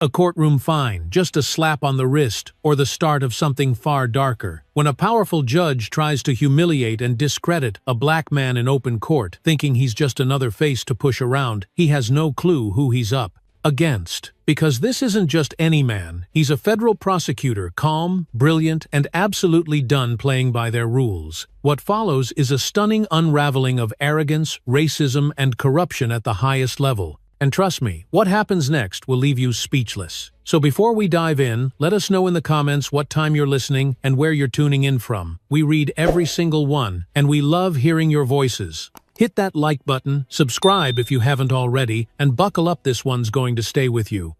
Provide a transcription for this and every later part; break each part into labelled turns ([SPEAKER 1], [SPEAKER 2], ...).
[SPEAKER 1] A courtroom fine, just a slap on the wrist, or the start of something far darker. When a powerful judge tries to humiliate and discredit a black man in open court, thinking he's just another face to push around, he has no clue who he's up against. Because this isn't just any man, he's a federal prosecutor, calm, brilliant, and absolutely done playing by their rules. What follows is a stunning unraveling of arrogance, racism, and corruption at the highest level. And trust me, what happens next will leave you speechless. So before we dive in, let us know in the comments what time you're listening and where you're tuning in from. We read every single one, and we love hearing your voices. Hit that like button, subscribe if you haven't already, and buckle up, this one's going to stay with you.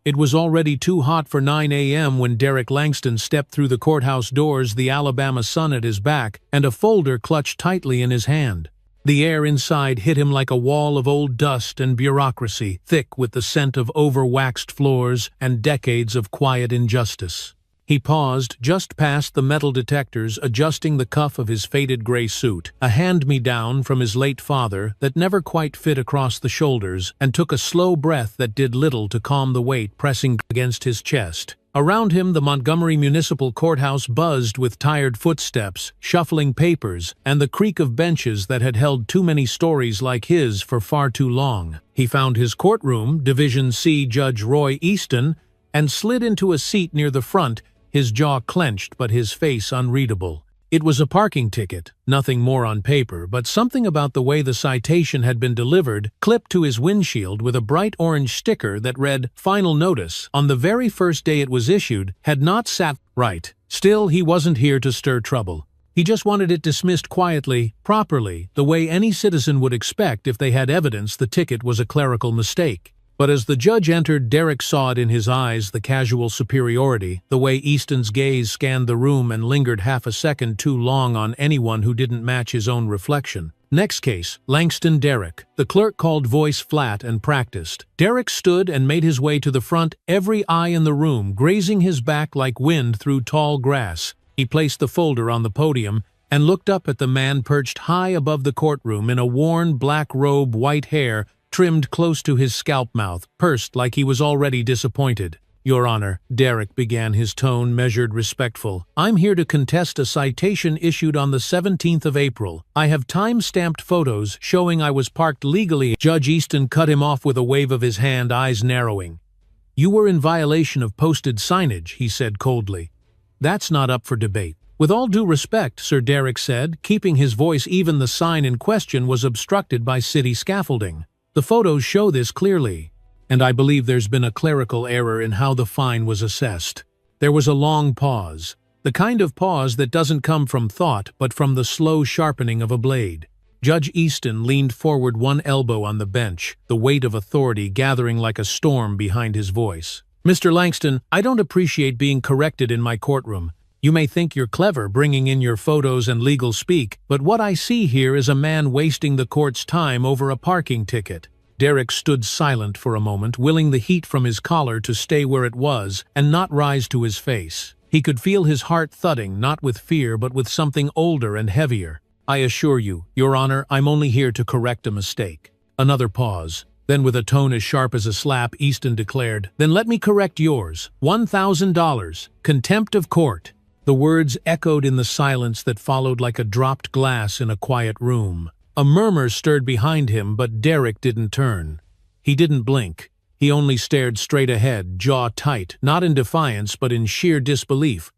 [SPEAKER 1] It was already too hot for 9 a.m. when Derek Langston stepped through the courthouse doors, the Alabama sun at his back and a folder clutched tightly in his hand. The air inside hit him like a wall of old dust and bureaucracy, thick with the scent of overwaxed floors and decades of quiet injustice. He paused just past the metal detectors, adjusting the cuff of his faded gray suit, a hand-me-down from his late father that never quite fit across the shoulders, and took a slow breath that did little to calm the weight pressing against his chest. Around him, the Montgomery Municipal Courthouse buzzed with tired footsteps, shuffling papers, and the creak of benches that had held too many stories like his for far too long. He found his courtroom, Division C Judge Roy Easton, and slid into a seat near the front, his jaw clenched but his face unreadable. It was a parking ticket, nothing more on paper, but something about the way the citation had been delivered, clipped to his windshield with a bright orange sticker that read, "Final Notice," on the very first day it was issued, had not sat right. Still, he wasn't here to stir trouble. He just wanted it dismissed quietly, properly, the way any citizen would expect if they had evidence the ticket was a clerical mistake. But as the judge entered, Derek saw it in his eyes, the casual superiority, the way Easton's gaze scanned the room and lingered half a second too long on anyone who didn't match his own reflection. Next case, Langston Derek. The clerk called, voice flat and practiced. Derek stood and made his way to the front, every eye in the room grazing his back like wind through tall grass. He placed the folder on the podium and looked up at the man perched high above the courtroom in a worn black robe, white hair trimmed close to his scalp, mouth pursed like he was already disappointed. "Your Honor," Derek began, his tone measured, respectful, "I'm here to contest a citation issued on the 17th of April. I have time-stamped photos showing I was parked legally." Judge Easton cut him off with a wave of his hand, eyes narrowing. "You were in violation of posted signage," he said coldly. "That's not up for debate." "With all due respect, Sir," Derek said, keeping his voice even, the sign in question was obstructed by city scaffolding. "The photos show this clearly, and I believe there's been a clerical error in how the fine was assessed." There was a long pause, the kind of pause that doesn't come from thought but from the slow sharpening of a blade. Judge Easton leaned forward, one elbow on the bench, the weight of authority gathering like a storm behind his voice. "Mr. Langston, I don't appreciate being corrected in my courtroom. You may think you're clever bringing in your photos and legal speak, but what I see here is a man wasting the court's time over a parking ticket." Derek stood silent for a moment, willing the heat from his collar to stay where it was and not rise to his face. He could feel his heart thudding, not with fear but with something older and heavier. "I assure you, Your Honor, I'm only here to correct a mistake." Another pause. Then with a tone as sharp as a slap, Easton declared, "Then let me correct yours. $1,000. Contempt of court." The words echoed in the silence that followed like a dropped glass in a quiet room. A murmur stirred behind him, but Derek didn't turn. He didn't blink. He only stared straight ahead, jaw tight, not in defiance but in sheer disbelief.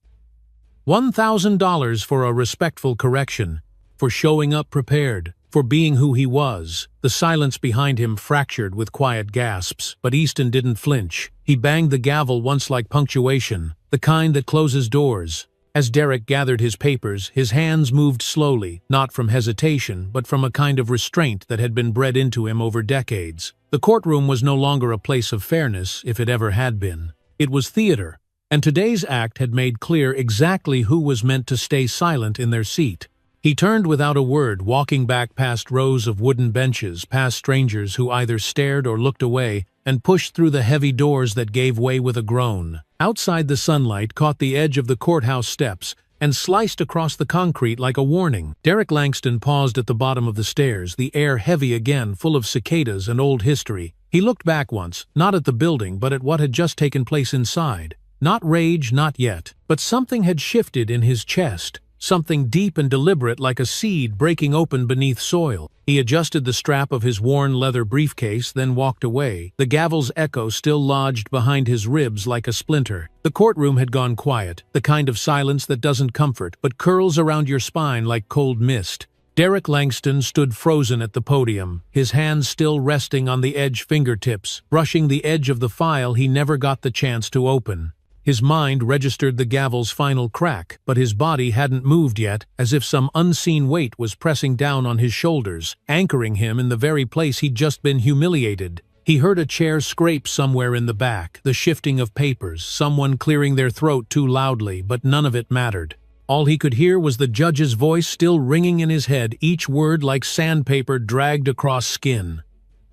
[SPEAKER 1] $1,000 for a respectful correction, for showing up prepared, for being who he was. The silence behind him fractured with quiet gasps, but Easton didn't flinch. He banged the gavel once like punctuation, the kind that closes doors. As Derek gathered his papers, his hands moved slowly, not from hesitation, but from a kind of restraint that had been bred into him over decades. The courtroom was no longer a place of fairness, if it ever had been. It was theater, and today's act had made clear exactly who was meant to stay silent in their seat. He turned without a word, walking back past rows of wooden benches, past strangers who either stared or looked away, and pushed through the heavy doors that gave way with a groan. Outside, the sunlight caught the edge of the courthouse steps and sliced across the concrete like a warning. Derek Langston paused at the bottom of the stairs, the air heavy again, full of cicadas and old history. He looked back once, not at the building but at what had just taken place inside. Not rage, not yet, but something had shifted in his chest. Something deep and deliberate like a seed breaking open beneath soil. He adjusted the strap of his worn leather briefcase, then walked away, the gavel's echo still lodged behind his ribs like a splinter. The courtroom had gone quiet, the kind of silence that doesn't comfort, but curls around your spine like cold mist. Derek Langston stood frozen at the podium, his hands still resting on the edge fingertips, brushing the edge of the file he never got the chance to open. His mind registered the gavel's final crack, but his body hadn't moved yet, as if some unseen weight was pressing down on his shoulders, anchoring him in the very place he'd just been humiliated. He heard a chair scrape somewhere in the back, the shifting of papers, someone clearing their throat too loudly, but none of it mattered. All he could hear was the judge's voice still ringing in his head, each word like sandpaper dragged across skin.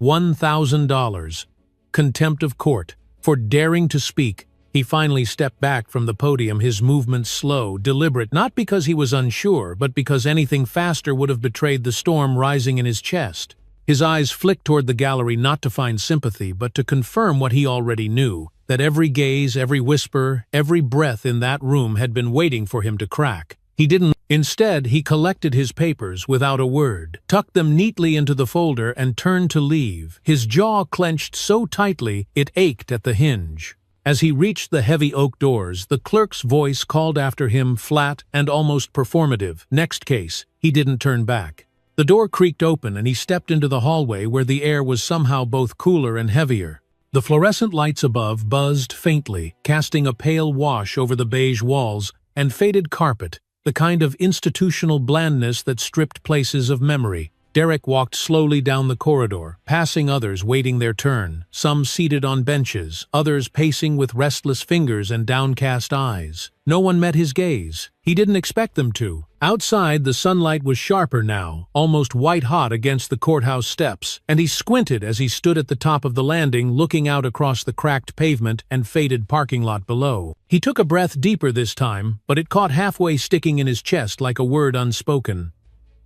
[SPEAKER 1] $1,000. Contempt of court. For daring to speak. He finally stepped back from the podium, his movements slow, deliberate, not because he was unsure, but because anything faster would have betrayed the storm rising in his chest. His eyes flicked toward the gallery not to find sympathy, but to confirm what he already knew, that every gaze, every whisper, every breath in that room had been waiting for him to crack. He didn't. Instead, he collected his papers without a word, tucked them neatly into the folder, and turned to leave, his jaw clenched so tightly it ached at the hinge. As he reached the heavy oak doors, the clerk's voice called after him, flat and almost performative. Next case. He didn't turn back. The door creaked open and he stepped into the hallway where the air was somehow both cooler and heavier. The fluorescent lights above buzzed faintly, casting a pale wash over the beige walls and faded carpet, the kind of institutional blandness that stripped places of memory. Derek walked slowly down the corridor, passing others waiting their turn, some seated on benches, others pacing with restless fingers and downcast eyes. No one met his gaze. He didn't expect them to. Outside, the sunlight was sharper now, almost white-hot against the courthouse steps, and he squinted as he stood at the top of the landing, looking out across the cracked pavement and faded parking lot below. He took a breath deeper this time, but it caught halfway, sticking in his chest like a word unspoken.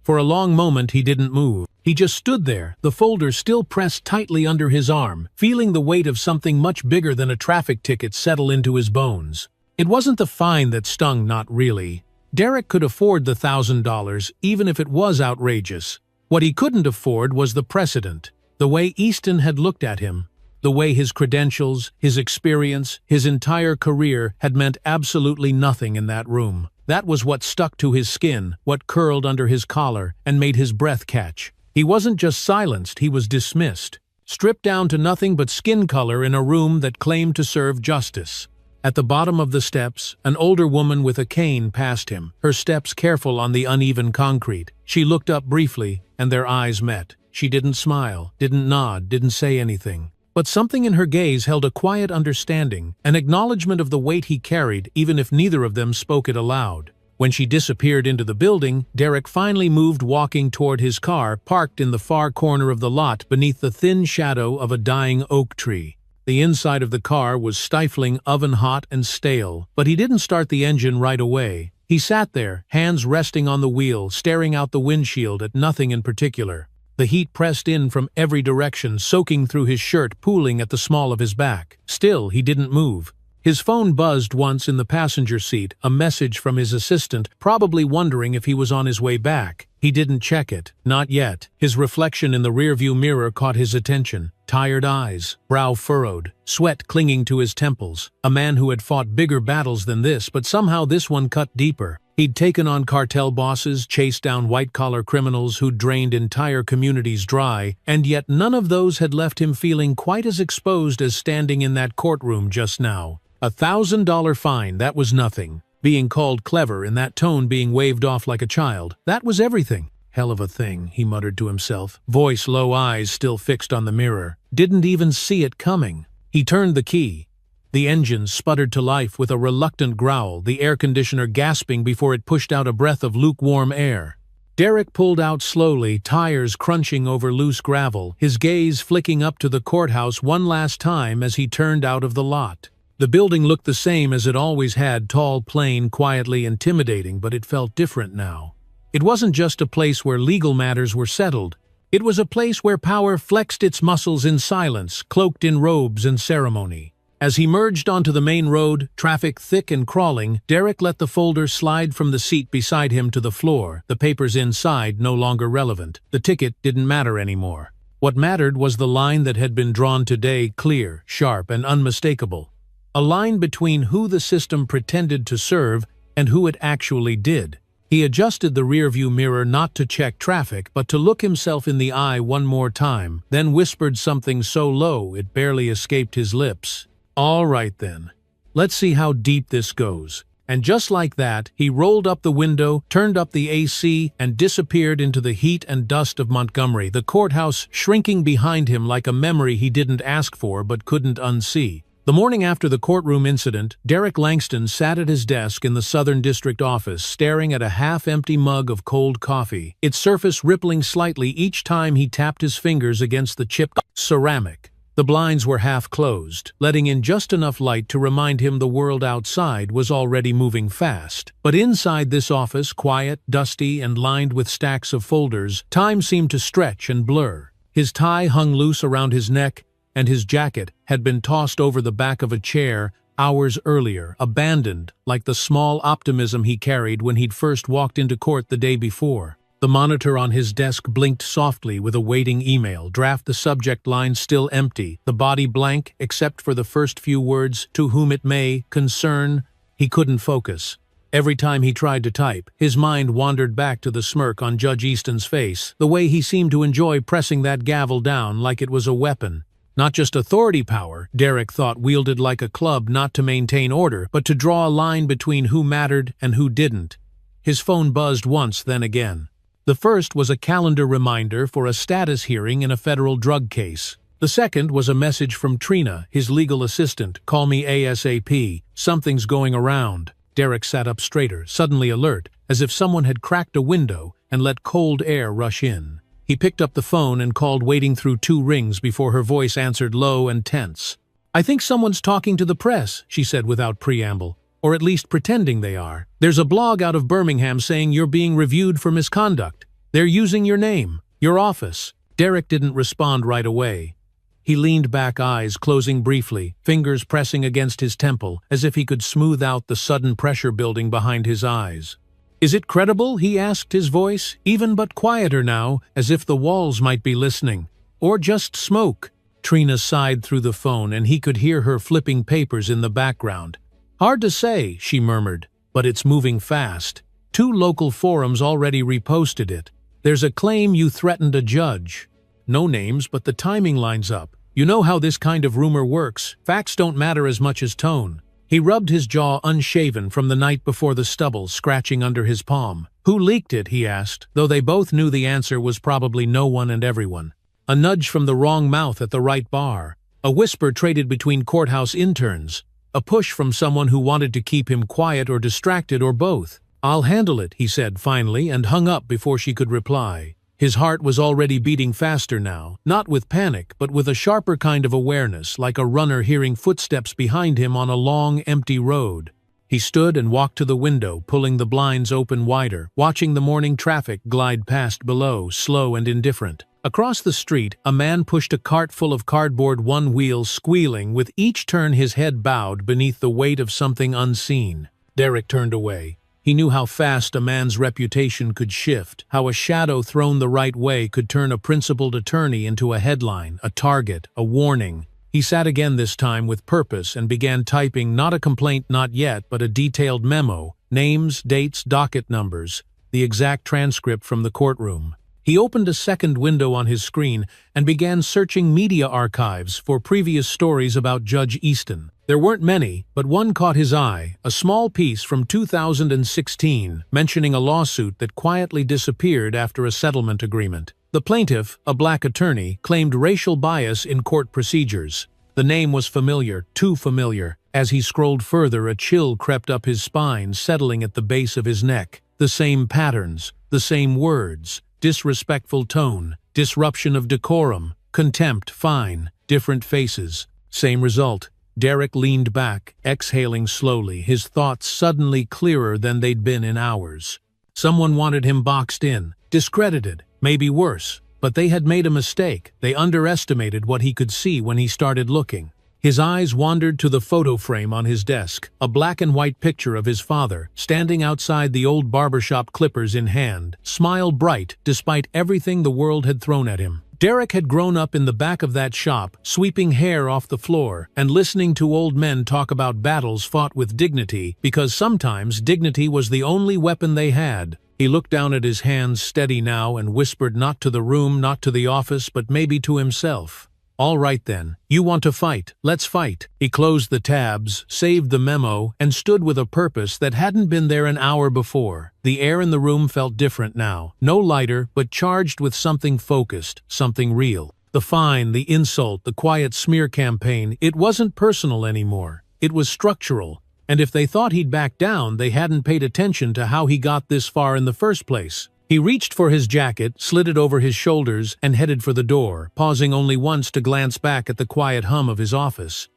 [SPEAKER 1] For a long moment he didn't move. He just stood there, the folder still pressed tightly under his arm, feeling the weight of something much bigger than a traffic ticket settle into his bones. It wasn't the fine that stung, not really. Derek could afford the $1,000, even if it was outrageous. What he couldn't afford was the precedent, the way Easton had looked at him, the way his credentials, his experience, his entire career had meant absolutely nothing in that room. That was what stuck to his skin, what curled under his collar and made his breath catch. He wasn't just silenced, he was dismissed, stripped down to nothing but skin color in a room that claimed to serve justice. At the bottom of the steps, an older woman with a cane passed him, her steps careful on the uneven concrete. She looked up briefly, and their eyes met. She didn't smile, didn't nod, didn't say anything. But something in her gaze held a quiet understanding, an acknowledgement of the weight he carried, even if neither of them spoke it aloud. When she disappeared into the building, Derek finally moved, walking toward his car, parked in the far corner of the lot beneath the thin shadow of a dying oak tree. The inside of the car was stifling, oven-hot and stale, but he didn't start the engine right away. He sat there, hands resting on the wheel, staring out the windshield at nothing in particular. The heat pressed in from every direction, soaking through his shirt, pooling at the small of his back. Still, he didn't move. His phone buzzed once in the passenger seat, a message from his assistant, probably wondering if he was on his way back. He didn't check it. Not yet. His reflection in the rearview mirror caught his attention. Tired eyes, brow furrowed, sweat clinging to his temples. A man who had fought bigger battles than this, but somehow this one cut deeper. He'd taken on cartel bosses, chased down white-collar criminals who'd drained entire communities dry, and yet none of those had left him feeling quite as exposed as standing in that courtroom just now. $1,000 fine, that was nothing. Being called clever and that tone being waved off like a child, that was everything. Hell of a thing, he muttered to himself, voice low, eyes still fixed on the mirror. Didn't even see it coming. He turned the key. The engine sputtered to life with a reluctant growl, the air conditioner gasping before it pushed out a breath of lukewarm air. Derek pulled out slowly, tires crunching over loose gravel, his gaze flicking up to the courthouse one last time as he turned out of the lot. The building looked the same as it always had, tall, plain, quietly intimidating, but it felt different now. It wasn't just a place where legal matters were settled. It was a place where power flexed its muscles in silence, cloaked in robes and ceremony. As he merged onto the main road, traffic thick and crawling, Derek let the folder slide from the seat beside him to the floor, the papers inside no longer relevant. The ticket didn't matter anymore. What mattered was the line that had been drawn today, clear, sharp, and unmistakable. A line between who the system pretended to serve and who it actually did. He adjusted the rearview mirror not to check traffic, but to look himself in the eye one more time, then whispered something so low it barely escaped his lips. "All right then. Let's see how deep this goes." And just like that, he rolled up the window, turned up the AC, and disappeared into the heat and dust of Montgomery, the courthouse shrinking behind him like a memory he didn't ask for but couldn't unsee. The morning after the courtroom incident, Derek Langston sat at his desk in the Southern District office, staring at a half-empty mug of cold coffee, its surface rippling slightly each time he tapped his fingers against the chipped ceramic. The blinds were half closed, letting in just enough light to remind him the world outside was already moving fast. But inside this office, quiet, dusty, and lined with stacks of folders, time seemed to stretch and blur. His tie hung loose around his neck, and his jacket had been tossed over the back of a chair hours earlier, abandoned like the small optimism he carried when he'd first walked into court the day before. The monitor on his desk blinked softly with a waiting email, draft the subject line still empty, the body blank except for the first few words, "to whom it may concern." He couldn't focus. Every time he tried to type, his mind wandered back to the smirk on Judge Easton's face, the way he seemed to enjoy pressing that gavel down like it was a weapon. Not just authority power, Derek thought, wielded like a club not to maintain order, but to draw a line between who mattered and who didn't. His phone buzzed once, then again. The first was a calendar reminder for a status hearing in a federal drug case. The second was a message from Trina, his legal assistant. "Call me ASAP. Something's going around." Derek sat up straighter, suddenly alert, as if someone had cracked a window and let cold air rush in. He picked up the phone and called, waiting through 2 rings before her voice answered, low and tense. "I think someone's talking to the press," she said without preamble. "Or at least pretending they are. There's a blog out of Birmingham saying you're being reviewed for misconduct. They're using your name, your office." Derek didn't respond right away. He leaned back, eyes closing briefly, fingers pressing against his temple, as if he could smooth out the sudden pressure building behind his eyes. "Is it credible?" he asked, his voice even but quieter now, as if the walls might be listening. "Or just smoke?" Trina sighed through the phone, and he could hear her flipping papers in the background. "Hard to say," she murmured, "but it's moving fast. 2 local forums already reposted it. There's a claim you threatened a judge. No names, but the timing lines up. You know how this kind of rumor works. Facts don't matter as much as tone." He rubbed his jaw unshaven from the night before, the stubble scratching under his palm. "Who leaked it?" he asked, though they both knew the answer was probably no one and everyone. A nudge from the wrong mouth at the right bar. A whisper traded between courthouse interns. A push from someone who wanted to keep him quiet or distracted, or both. "I'll handle it," he said finally, and hung up before she could reply. His heart was already beating faster now, not with panic, but with a sharper kind of awareness, like a runner hearing footsteps behind him on a long, empty road. He stood and walked to the window, pulling the blinds open wider, watching the morning traffic glide past below, slow and indifferent. Across the street, a man pushed a cart full of cardboard, one wheel squealing, with each turn his head bowed beneath the weight of something unseen. Derek turned away. He knew how fast a man's reputation could shift, how a shadow thrown the right way could turn a principled attorney into a headline, a target, a warning. He sat again, this time with purpose, and began typing, not a complaint, not yet, but a detailed memo, names, dates, docket numbers, the exact transcript from the courtroom. He opened a second window on his screen and began searching media archives for previous stories about Judge Easton. There weren't many, but one caught his eye, a small piece from 2016 mentioning a lawsuit that quietly disappeared after a settlement agreement. The plaintiff, a black attorney, claimed racial bias in court procedures. The name was familiar, too familiar. As he scrolled further, a chill crept up his spine, settling at the base of his neck. The same patterns, the same words. Disrespectful tone, disruption of decorum, contempt, fine, different faces. Same result. Derek leaned back, exhaling slowly, his thoughts suddenly clearer than they'd been in hours. Someone wanted him boxed in, discredited, maybe worse. But they had made a mistake. They underestimated what he could see when he started looking. His eyes wandered to the photo frame on his desk, a black and white picture of his father, standing outside the old barbershop, clippers in hand, smile bright despite everything the world had thrown at him. Derek had grown up in the back of that shop, sweeping hair off the floor and listening to old men talk about battles fought with dignity, because sometimes dignity was the only weapon they had. He looked down at his hands, steady now, and whispered, not to the room, not to the office, but maybe to himself. All right then, you want to fight, let's fight. He closed the tabs, saved the memo, and stood with a purpose that hadn't been there an hour before. The air in the room felt different now, no lighter, but charged with something focused, something real. The fine, the insult, the quiet smear campaign, it wasn't personal anymore. It was structural, and if they thought he'd back down, they hadn't paid attention to how he got this far in the first place. He reached for his jacket, slid it over his shoulders, and headed for the door, pausing only once to glance back at the quiet hum of his office.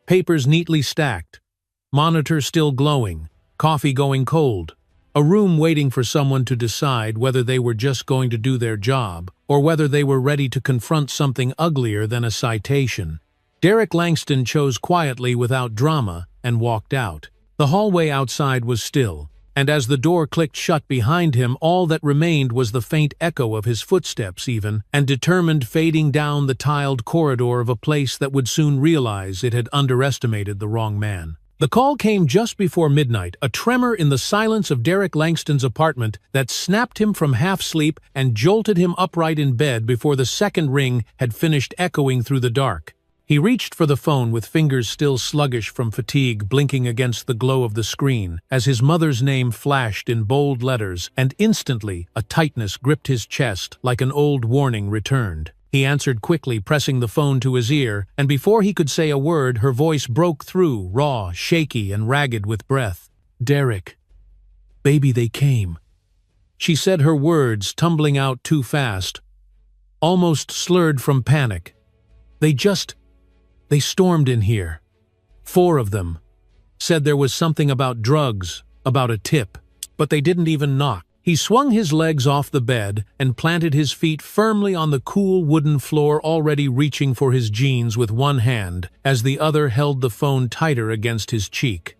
[SPEAKER 1] Papers neatly stacked, monitor still glowing, coffee going cold, a room waiting for someone to decide whether they were just going to do their job, or whether they were ready to confront something uglier than a citation. Derek Langston chose quietly without drama and walked out. The hallway outside was still, and as the door clicked shut behind him, all that remained was the faint echo of his footsteps even, and determined fading down the tiled corridor of a place that would soon realize it had underestimated the wrong man. The call came just before midnight, a tremor in the silence of Derek Langston's apartment that snapped him from half-sleep and jolted him upright in bed before the second ring had finished echoing through the dark. He reached for the phone with fingers still sluggish from fatigue, blinking against the glow of the screen, as his mother's name flashed in bold letters, and instantly a tightness gripped his chest like an old warning returned. He answered quickly, pressing the phone to his ear, and before he could say a word, her voice broke through, raw, shaky, and ragged with breath. "Derek. Baby, they came." She said her words, tumbling out too fast, almost slurred from panic. They stormed in here. 4 of them. Said there was something about drugs, about a tip. But they didn't even knock. He swung his legs off the bed and planted his feet firmly on the cool wooden floor, already reaching for his jeans with one hand, as the other held the phone tighter against his cheek.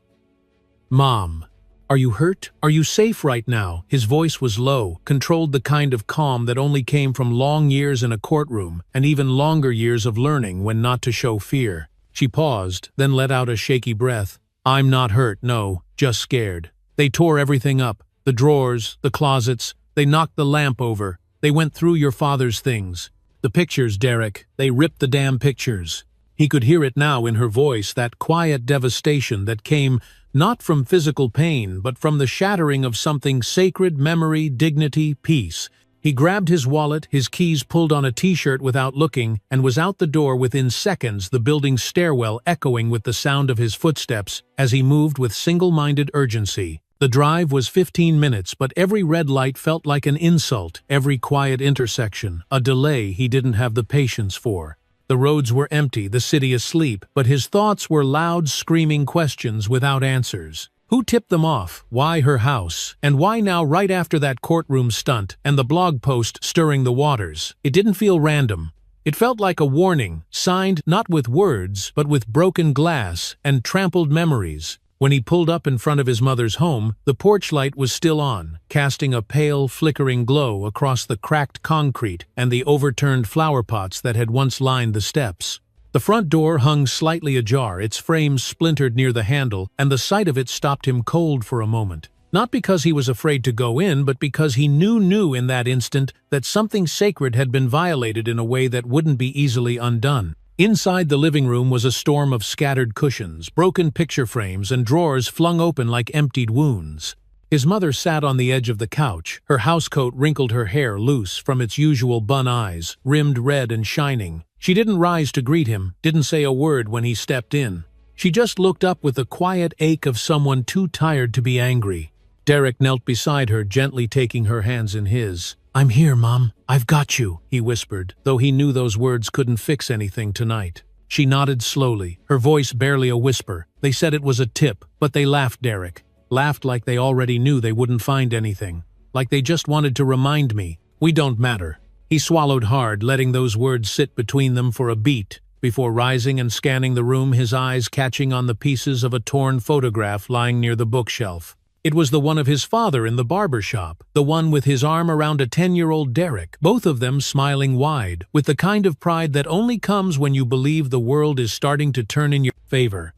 [SPEAKER 1] "Mom, are you hurt? Are you safe right now?" His voice was low, controlled, the kind of calm that only came from long years in a courtroom, and even longer years of learning when not to show fear. She paused, then let out a shaky breath. "I'm not hurt, no, just scared. They tore everything up. The drawers, the closets, they knocked the lamp over. They went through your father's things. The pictures, Derek, they ripped the damn pictures." He could hear it now in her voice, that quiet devastation that came not from physical pain, but from the shattering of something sacred: memory, dignity, peace. He grabbed his wallet, his keys pulled on a t-shirt without looking, and was out the door within seconds, the building's stairwell echoing with the sound of his footsteps as he moved with single-minded urgency. The drive was 15 minutes, but every red light felt like an insult, every quiet intersection, a delay he didn't have the patience for. The roads were empty, the city asleep, but his thoughts were loud, screaming questions without answers. Who tipped them off? Why her house? And why now, right after that courtroom stunt and the blog post stirring the waters? It didn't feel random. It felt like a warning, signed not with words, but with broken glass and trampled memories. When he pulled up in front of his mother's home, the porch light was still on, casting a pale, flickering glow across the cracked concrete and the overturned flower pots that had once lined the steps. The front door hung slightly ajar, its frame splintered near the handle, and the sight of it stopped him cold for a moment. Not because he was afraid to go in, but because he knew in that instant that something sacred had been violated in a way that wouldn't be easily undone. Inside the living room was a storm of scattered cushions, broken picture frames, and drawers flung open like emptied wounds. His mother sat on the edge of the couch, her housecoat wrinkled, her hair loose from its usual bun eyes, rimmed red and shining. She didn't rise to greet him, didn't say a word when he stepped in. She just looked up with the quiet ache of someone too tired to be angry. Derek knelt beside her, gently taking her hands in his. "I'm here, Mom. I've got you," he whispered, though he knew those words couldn't fix anything tonight. She nodded slowly, her voice barely a whisper. "They said it was a tip, but they laughed, Derek. Laughed like they already knew they wouldn't find anything. Like they just wanted to remind me, we don't matter. He swallowed hard, letting those words sit between them for a beat, before rising and scanning the room, his eyes catching on the pieces of a torn photograph lying near the bookshelf. It was the one of his father in the barber shop, the one with his arm around a 10-year-old Derek, both of them smiling wide, with the kind of pride that only comes when you believe the world is starting to turn in your favor.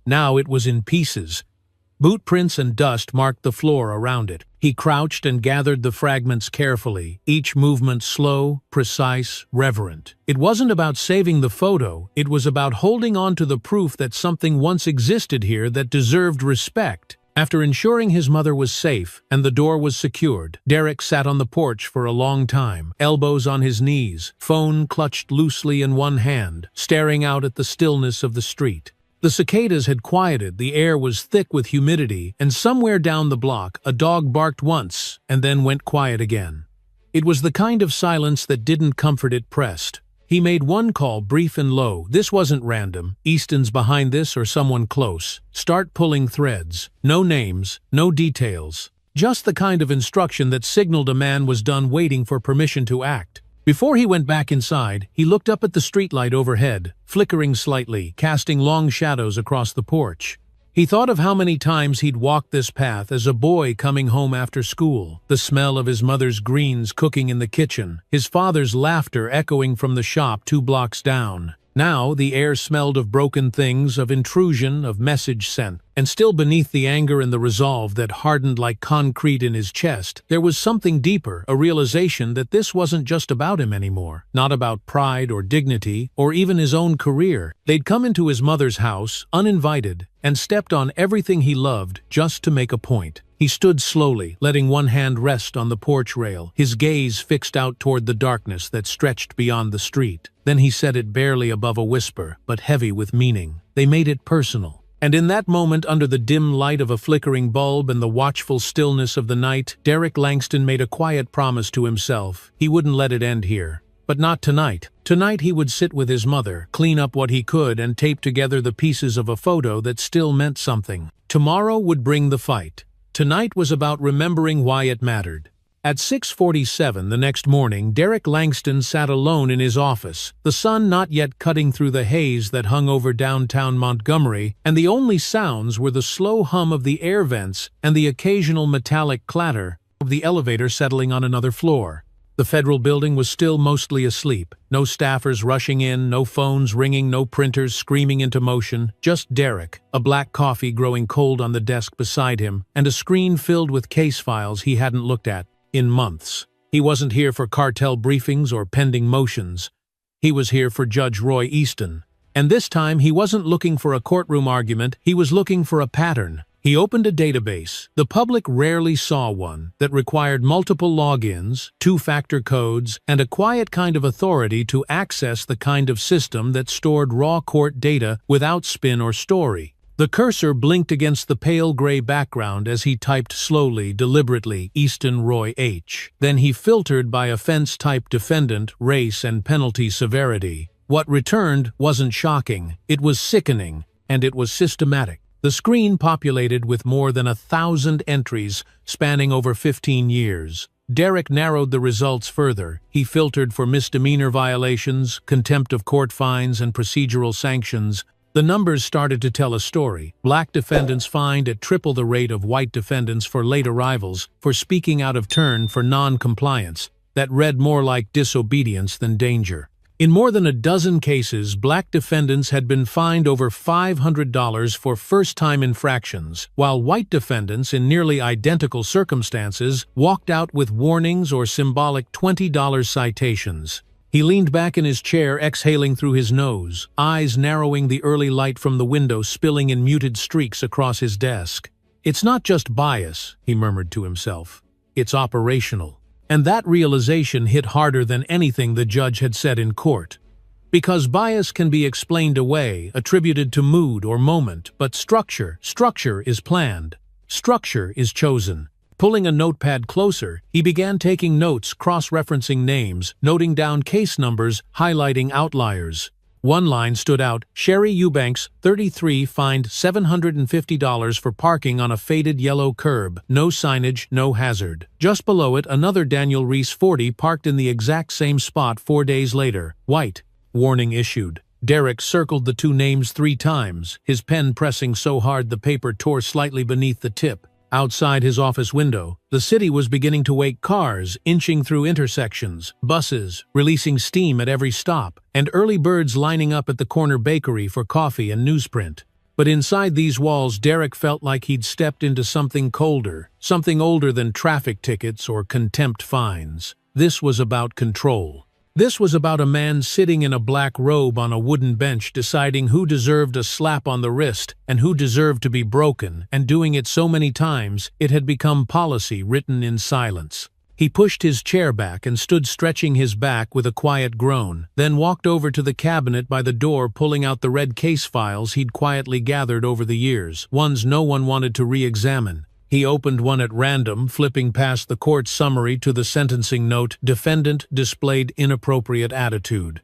[SPEAKER 1] Now it was in pieces. Boot prints and dust marked the floor around it. He crouched and gathered the fragments carefully, each movement slow, precise, reverent. It wasn't about saving the photo, it was about holding on to the proof that something once existed here that deserved respect. After ensuring his mother was safe and the door was secured, Derek sat on the porch for a long time, elbows on his knees, phone clutched loosely in one hand, staring out at the stillness of the street. The cicadas had quieted, the air was thick with humidity, and somewhere down the block a dog barked once and then went quiet again. It was the kind of silence that didn't comfort, it pressed. He made one call, brief and low. This wasn't random. Easton's behind this or someone close. Start pulling threads. No names, no details. Just the kind of instruction that signaled a man was done waiting for permission to act. Before he went back inside, he looked up at the streetlight overhead, flickering slightly, casting long shadows across the porch. He thought of how many times he'd walked this path as a boy coming home after school, the smell of his mother's greens cooking in the kitchen, his father's laughter echoing from the shop 2 blocks down. Now the air smelled of broken things, of intrusion, of message sent. And still beneath the anger and the resolve that hardened like concrete in his chest, there was something deeper, a realization that this wasn't just about him anymore. Not about pride or dignity, or even his own career. They'd come into his mother's house, uninvited, and stepped on everything he loved just to make a point. He stood slowly, letting one hand rest on the porch rail, his gaze fixed out toward the darkness that stretched beyond the street. Then he said it barely above a whisper, but heavy with meaning. They made it personal. And in that moment, under the dim light of a flickering bulb and the watchful stillness of the night, Derek Langston made a quiet promise to himself. He wouldn't let it end here. But not tonight. Tonight he would sit with his mother, clean up what he could, and tape together the pieces of a photo that still meant something. Tomorrow would bring the fight. Tonight was about remembering why it mattered. At 6:47 the next morning, Derek Langston sat alone in his office, the sun not yet cutting through the haze that hung over downtown Montgomery, and the only sounds were the slow hum of the air vents and the occasional metallic clatter of the elevator settling on another floor. The federal building was still mostly asleep. No staffers rushing in, no phones ringing, no printers screaming into motion. Just Derek, a black coffee growing cold on the desk beside him, and a screen filled with case files he hadn't looked at in months. He wasn't here for cartel briefings or pending motions. He was here for Judge Roy Easton. And this time he wasn't looking for a courtroom argument, he was looking for a pattern. He opened a database. The public rarely saw one that required multiple logins, 2-factor codes, and a quiet kind of authority to access the kind of system that stored raw court data without spin or story. The cursor blinked against the pale gray background as he typed slowly, deliberately, Easton Roy H. Then he filtered by offense type, defendant, race, and penalty severity. What returned wasn't shocking, it was sickening, and it was systematic. The screen populated with more than 1,000 entries spanning over 15 years. Derek narrowed the results further. He filtered for misdemeanor violations, contempt of court fines, and procedural sanctions. The numbers started to tell a story. Black defendants fined at triple the rate of white defendants for late arrivals, for speaking out of turn, for non-compliance. That read more like disobedience than danger. In more than a dozen cases, black defendants had been fined over $500 for first-time infractions, while white defendants in nearly identical circumstances walked out with warnings or symbolic $20 citations. He leaned back in his chair, exhaling through his nose, eyes narrowing, the early light from the window spilling in muted streaks across his desk. "It's not just bias," he murmured to himself. "It's operational." And that realization hit harder than anything the judge had said in court. Because bias can be explained away, attributed to mood or moment, but structure is planned. Structure is chosen. Pulling a notepad closer, he began taking notes, cross-referencing names, noting down case numbers, highlighting outliers. One line stood out: Sherry Eubanks, 33, fined $750 for parking on a faded yellow curb. No signage, no hazard. Just below it, another Daniel Reese, 40, parked in the exact same spot 4 days later. White. Warning issued. Derek circled the two names 3 times, his pen pressing so hard the paper tore slightly beneath the tip. Outside his office window, the city was beginning to wake: cars inching through intersections, buses releasing steam at every stop, and early birds lining up at the corner bakery for coffee and newsprint. But inside these walls, Derek felt like he'd stepped into something colder, something older than traffic tickets or contempt fines. This was about control. This was about a man sitting in a black robe on a wooden bench deciding who deserved a slap on the wrist and who deserved to be broken, and doing it so many times it had become policy written in silence. He pushed his chair back and stood stretching his back with a quiet groan, then walked over to the cabinet by the door, pulling out the red case files he'd quietly gathered over the years, ones no one wanted to re-examine. He opened one at random, flipping past the court summary to the sentencing note: defendant displayed inappropriate attitude.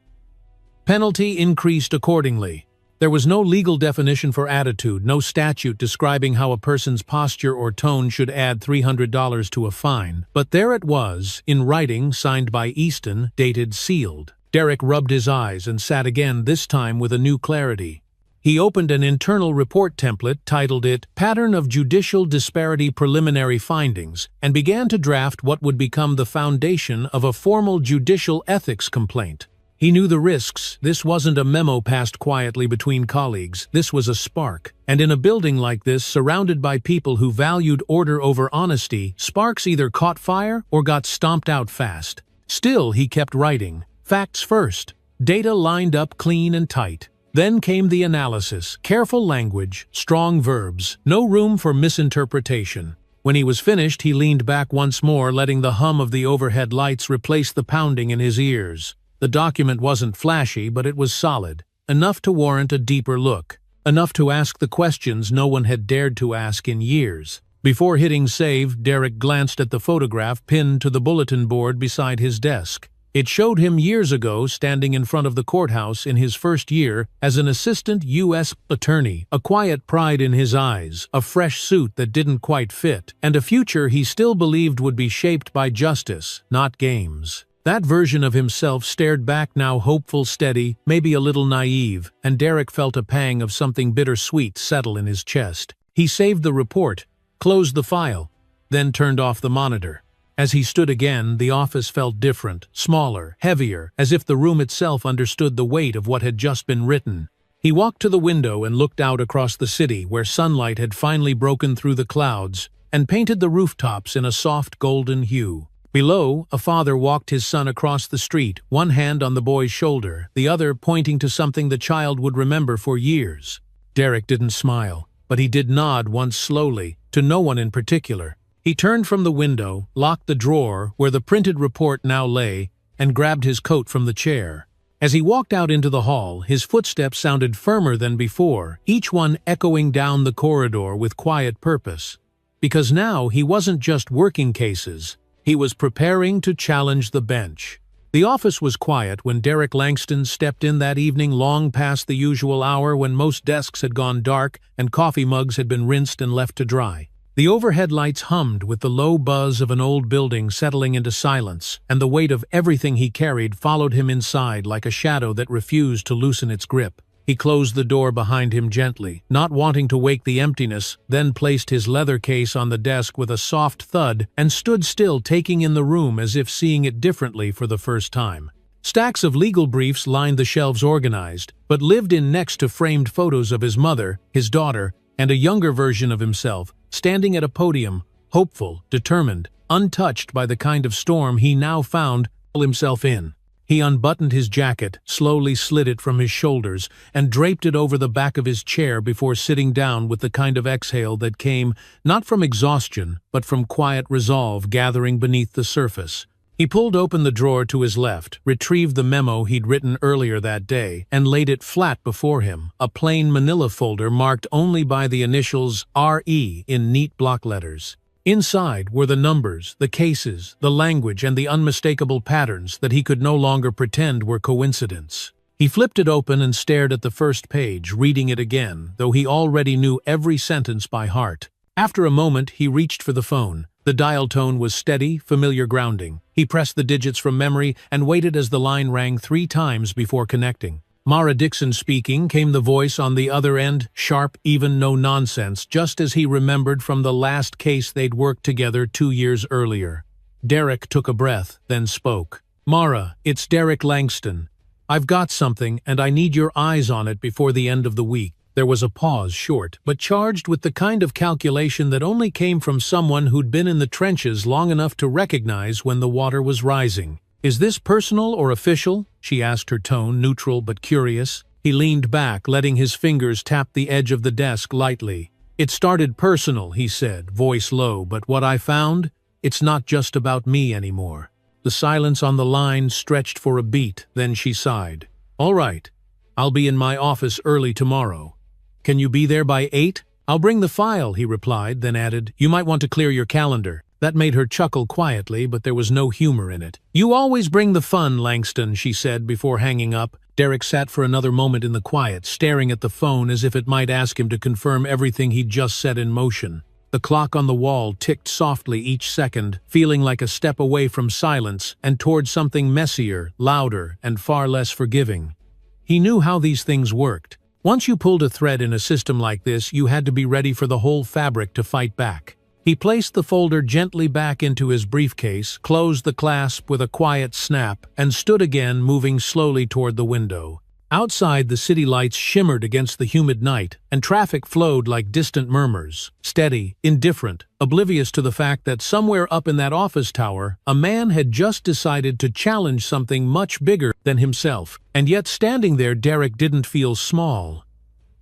[SPEAKER 1] Penalty increased accordingly. There was no legal definition for attitude, no statute describing how a person's posture or tone should add $300 to a fine, but there it was, in writing, signed by Easton, dated sealed. Derek rubbed his eyes and sat again, this time with a new clarity. He opened an internal report template, titled it Pattern of Judicial Disparity Preliminary Findings, and began to draft what would become the foundation of a formal judicial ethics complaint. He knew the risks. This wasn't a memo passed quietly between colleagues. This was a spark. And in a building like this, surrounded by people who valued order over honesty, sparks either caught fire or got stomped out fast. Still, he kept writing. Facts first. Data lined up clean and tight. Then came the analysis, careful language, strong verbs, no room for misinterpretation. When he was finished, he leaned back once more, letting the hum of the overhead lights replace the pounding in his ears. The document wasn't flashy, but it was solid, enough to warrant a deeper look, enough to ask the questions no one had dared to ask in years. Before hitting save, Derek glanced at the photograph pinned to the bulletin board beside his desk. It showed him years ago, standing in front of the courthouse in his first year as an assistant U.S. attorney, a quiet pride in his eyes, a fresh suit that didn't quite fit, and a future he still believed would be shaped by justice, not games. That version of himself stared back now, hopeful, steady, maybe a little naive, and Derek felt a pang of something bittersweet settle in his chest. He saved the report, closed the file, then turned off the monitor. As he stood again, the office felt different, smaller, heavier, as if the room itself understood the weight of what had just been written. He walked to the window and looked out across the city, where sunlight had finally broken through the clouds and painted the rooftops in a soft golden hue. Below, a father walked his son across the street, one hand on the boy's shoulder, the other pointing to something the child would remember for years. Derek didn't smile, but he did nod once slowly, to no one in particular. He turned from the window, locked the drawer where the printed report now lay, and grabbed his coat from the chair. As he walked out into the hall, his footsteps sounded firmer than before, each one echoing down the corridor with quiet purpose. Because now he wasn't just working cases, he was preparing to challenge the bench. The office was quiet when Derek Langston stepped in that evening, long past the usual hour when most desks had gone dark and coffee mugs had been rinsed and left to dry. The overhead lights hummed with the low buzz of an old building settling into silence, and the weight of everything he carried followed him inside like a shadow that refused to loosen its grip. He closed the door behind him gently, not wanting to wake the emptiness, then placed his leather case on the desk with a soft thud and stood still, taking in the room as if seeing it differently for the first time. Stacks of legal briefs lined the shelves, organized, but lived in next to framed photos of his mother, his daughter, and a younger version of himself, standing at a podium, hopeful, determined, untouched by the kind of storm he now found himself in. He unbuttoned his jacket, slowly slid it from his shoulders, and draped it over the back of his chair before sitting down with the kind of exhale that came not from exhaustion, but from quiet resolve gathering beneath the surface. He pulled open the drawer to his left, retrieved the memo he'd written earlier that day, and laid it flat before him, a plain manila folder marked only by the initials R.E. in neat block letters. Inside were the numbers, the cases, the language, and the unmistakable patterns that he could no longer pretend were coincidence. He flipped it open and stared at the first page, reading it again, though he already knew every sentence by heart. After a moment, he reached for the phone. The dial tone was steady, familiar grounding. He pressed the digits from memory and waited as the line rang 3 times before connecting. Mara Dixon speaking, came the voice on the other end, sharp, even, no nonsense, just as he remembered from the last case they'd worked together 2 years earlier. Derek took a breath, then spoke. "Mara, it's Derek Langston. I've got something, and I need your eyes on it before the end of the week." There was a pause, short, but charged with the kind of calculation that only came from someone who'd been in the trenches long enough to recognize when the water was rising. "Is this personal or official?" she asked, her tone neutral but curious. He leaned back, letting his fingers tap the edge of the desk lightly. "It started personal," he said, voice low, "but what I found? It's not just about me anymore." The silence on the line stretched for a beat, then she sighed. "All right. I'll be in my office early tomorrow. Can you be there by 8? "I'll bring the file," he replied, then added, "You might want to clear your calendar." That made her chuckle quietly, but there was no humor in it. "You always bring the fun, Langston," she said before hanging up. Derek sat for another moment in the quiet, staring at the phone as if it might ask him to confirm everything he'd just set in motion. The clock on the wall ticked softly each second, feeling like a step away from silence and toward something messier, louder, and far less forgiving. He knew how these things worked. Once you pulled a thread in a system like this, you had to be ready for the whole fabric to fight back. He placed the folder gently back into his briefcase, closed the clasp with a quiet snap, and stood again, moving slowly toward the window. Outside, the city lights shimmered against the humid night, and traffic flowed like distant murmurs, steady, indifferent, oblivious to the fact that somewhere up in that office tower, a man had just decided to challenge something much bigger than himself. And yet, standing there, Derek didn't feel small.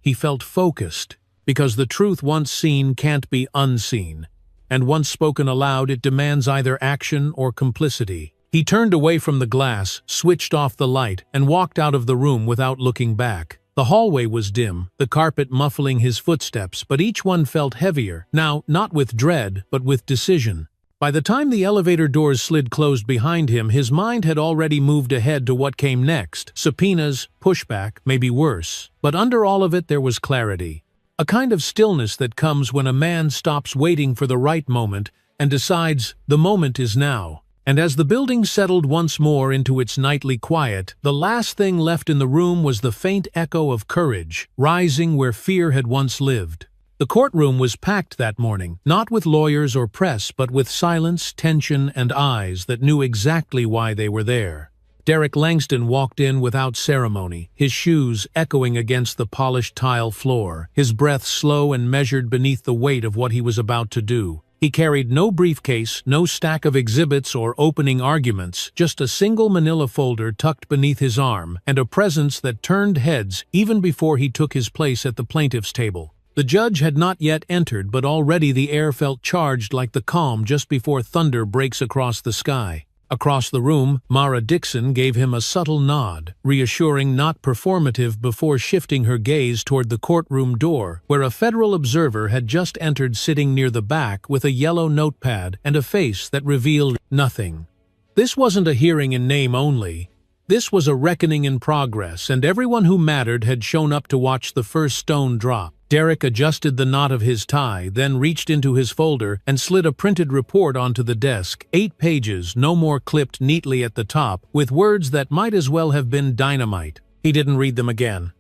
[SPEAKER 1] He felt focused, because the truth once seen can't be unseen, and once spoken aloud, it demands either action or complicity. He turned away from the glass, switched off the light, and walked out of the room without looking back. The hallway was dim, the carpet muffling his footsteps, but each one felt heavier, now not with dread, but with decision. By the time the elevator doors slid closed behind him, his mind had already moved ahead to what came next. Subpoenas, pushback, maybe worse. But under all of it there was clarity. A kind of stillness that comes when a man stops waiting for the right moment and decides the moment is now. And as the building settled once more into its nightly quiet, the last thing left in the room was the faint echo of courage, rising where fear had once lived. The courtroom was packed that morning, not with lawyers or press, but with silence, tension, and eyes that knew exactly why they were there. Derek Langston walked in without ceremony, his shoes echoing against the polished tile floor, his breath slow and measured beneath the weight of what he was about to do. He carried no briefcase, no stack of exhibits or opening arguments, just a single manila folder tucked beneath his arm, and a presence that turned heads even before he took his place at the plaintiff's table. The judge had not yet entered, but already the air felt charged like the calm just before thunder breaks across the sky. Across the room, Mara Dixon gave him a subtle nod, reassuring, not performative, before shifting her gaze toward the courtroom door, where a federal observer had just entered, sitting near the back with a yellow notepad and a face that revealed nothing. This wasn't a hearing in name only. This was a reckoning in progress, and everyone who mattered had shown up to watch the first stone drop. Derek adjusted the knot of his tie, then reached into his folder and slid a printed report onto the desk. 8 pages, no more, clipped neatly at the top, with words that might as well have been dynamite. He didn't read them again.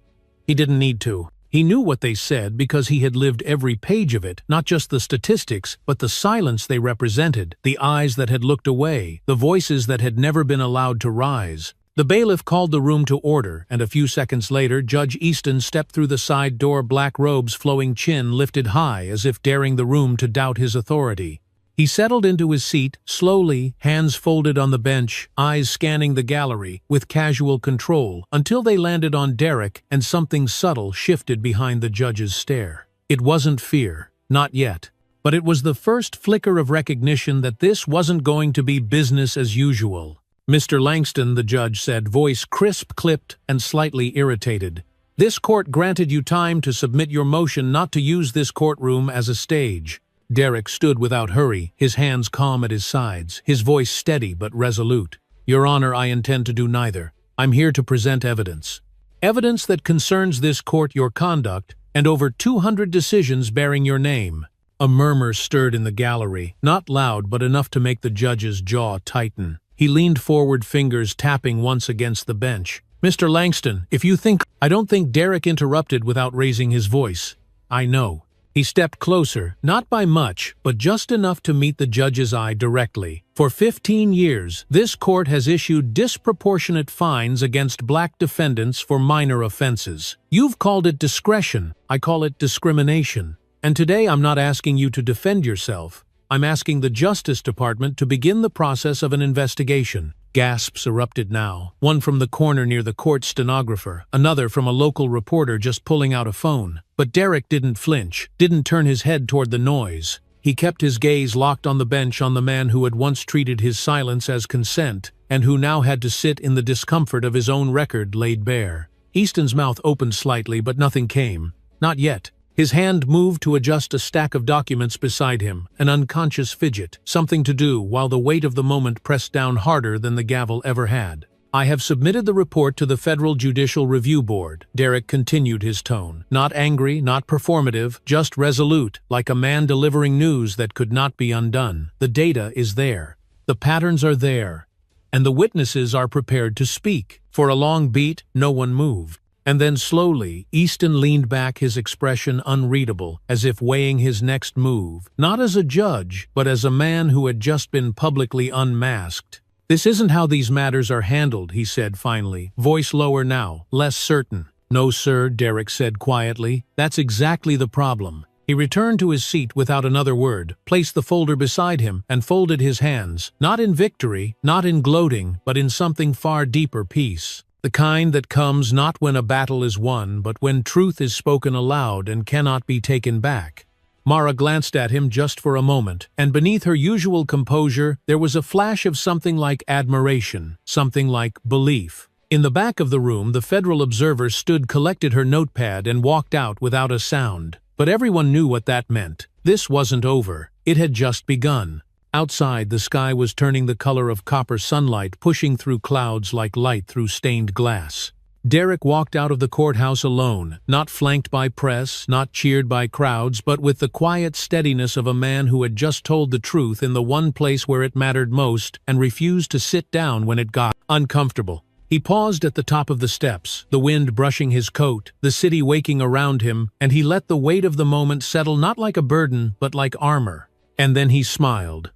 [SPEAKER 1] He didn't need to. He knew what they said because he had lived every page of it, not just the statistics, but the silence they represented, the eyes that had looked away, the voices that had never been allowed to rise. The bailiff called the room to order, and a few seconds later, Judge Easton stepped through the side door, black robes, flowing chin lifted high as if daring the room to doubt his authority. He settled into his seat, slowly, hands folded on the bench, eyes scanning the gallery, with casual control, until they landed on Derek and something subtle shifted behind the judge's stare. It wasn't fear, not yet, but it was the first flicker of recognition that this wasn't going to be business as usual. "Mr. Langston," the judge said, voice crisp, clipped, and slightly irritated. "This court granted you time to submit your motion not to use this courtroom as a stage." Derek stood without hurry, his hands calm at his sides, his voice steady but resolute. "Your Honor, I intend to do neither. I'm here to present evidence." Evidence that concerns this court, your conduct, and over 200 decisions bearing your name." A murmur stirred in the gallery, not loud but enough to make the judge's jaw tighten. He leaned forward, fingers tapping once against the bench. "Mr. Langston, if you think—" "I don't think," Derek interrupted without raising his voice. "I know." He stepped closer, not by much, but just enough to meet the judge's eye directly. "For 15 years, this court has issued disproportionate fines against black defendants for minor offenses. You've called it discretion, I call it discrimination. And today I'm not asking you to defend yourself. I'm asking the Justice Department to begin the process of an investigation." Gasps erupted now, one from the corner near the court stenographer, another from a local reporter just pulling out a phone. But Derek didn't flinch, didn't turn his head toward the noise. He kept his gaze locked on the bench, on the man who had once treated his silence as consent, and who now had to sit in the discomfort of his own record laid bare. Easton's mouth opened slightly, but nothing came. Not yet. His hand moved to adjust a stack of documents beside him, an unconscious fidget, something to do while the weight of the moment pressed down harder than the gavel ever had. "I have submitted the report to the Federal Judicial Review Board," Derek continued, his tone. Not angry, not performative, just resolute, like a man delivering news that could not be undone. "The data is there. The patterns are there. And the witnesses are prepared to speak." For a long beat, no one moved. And then slowly, Easton leaned back, his expression unreadable, as if weighing his next move, not as a judge, but as a man who had just been publicly unmasked. "This isn't how these matters are handled," he said finally, voice lower now, less certain. "No, sir," Derek said quietly. "That's exactly the problem." He returned to his seat without another word, placed the folder beside him, and folded his hands, not in victory, not in gloating, but in something far deeper: peace. The kind that comes not when a battle is won, but when truth is spoken aloud and cannot be taken back. Mara glanced at him just for a moment, and beneath her usual composure there was a flash of something like admiration, something like belief. In the back of the room, the Federal observer stood, collected her notepad, and walked out without a sound. But everyone knew what that meant. This wasn't over. It had just begun. Outside, the sky was turning the color of copper sunlight, pushing through clouds like light through stained glass. Derek walked out of the courthouse alone, not flanked by press, not cheered by crowds, but with the quiet steadiness of a man who had just told the truth in the one place where it mattered most and refused to sit down when it got uncomfortable. He paused at the top of the steps, the wind brushing his coat, the city waking around him, and he let the weight of the moment settle, not like a burden, but like armor. And then he smiled.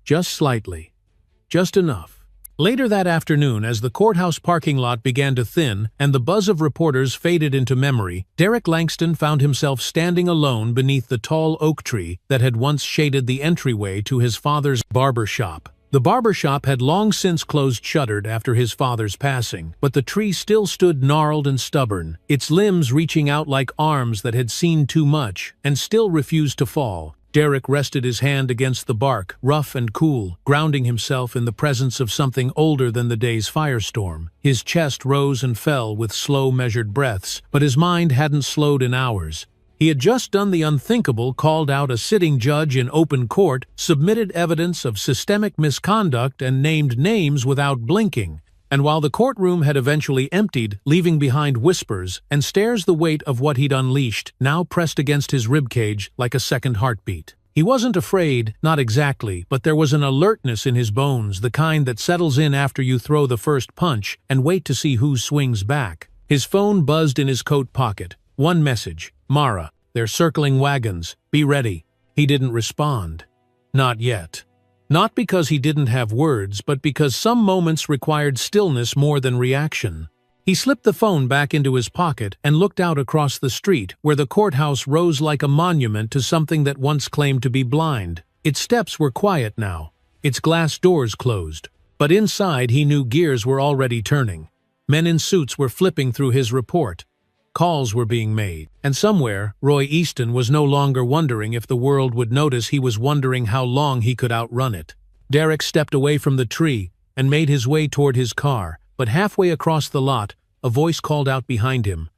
[SPEAKER 1] Just slightly. Just enough. Later that afternoon, as the courthouse parking lot began to thin and the buzz of reporters faded into memory, Derek Langston found himself standing alone beneath the tall oak tree that had once shaded the entryway to his father's barber shop. The barber shop had long since closed shuttered after his father's passing, but the tree still stood gnarled and stubborn, its limbs reaching out like arms that had seen too much and still refused to fall. Derek rested his hand against the bark, rough and cool, grounding himself in the presence of something older than the day's firestorm. His chest rose and fell with slow, measured breaths, but his mind hadn't slowed in hours. He had just done the unthinkable, called out a sitting judge in open court, submitted evidence of systemic misconduct, and named names without blinking. And while the courtroom had eventually emptied, leaving behind whispers and stares, the weight of what he'd unleashed now pressed against his ribcage like a second heartbeat. He wasn't afraid, not exactly, but there was an alertness in his bones, the kind that settles in after you throw the first punch and wait to see who swings back. His phone buzzed in his coat pocket. One message: "Mara, they're circling wagons. Be ready." He didn't respond. Not yet. Not because he didn't have words, but because some moments required stillness more than reaction. He slipped the phone back into his pocket and looked out across the street, where the courthouse rose like a monument to something that once claimed to be blind. Its steps were quiet now, its glass doors closed. But inside, he knew gears were already turning. Men in suits were flipping through his report. Calls were being made, and somewhere, Roy Easton was no longer wondering if the world would notice. He was wondering how long he could outrun it. Derek stepped away from the tree and made his way toward his car, but halfway across the lot, a voice called out behind him.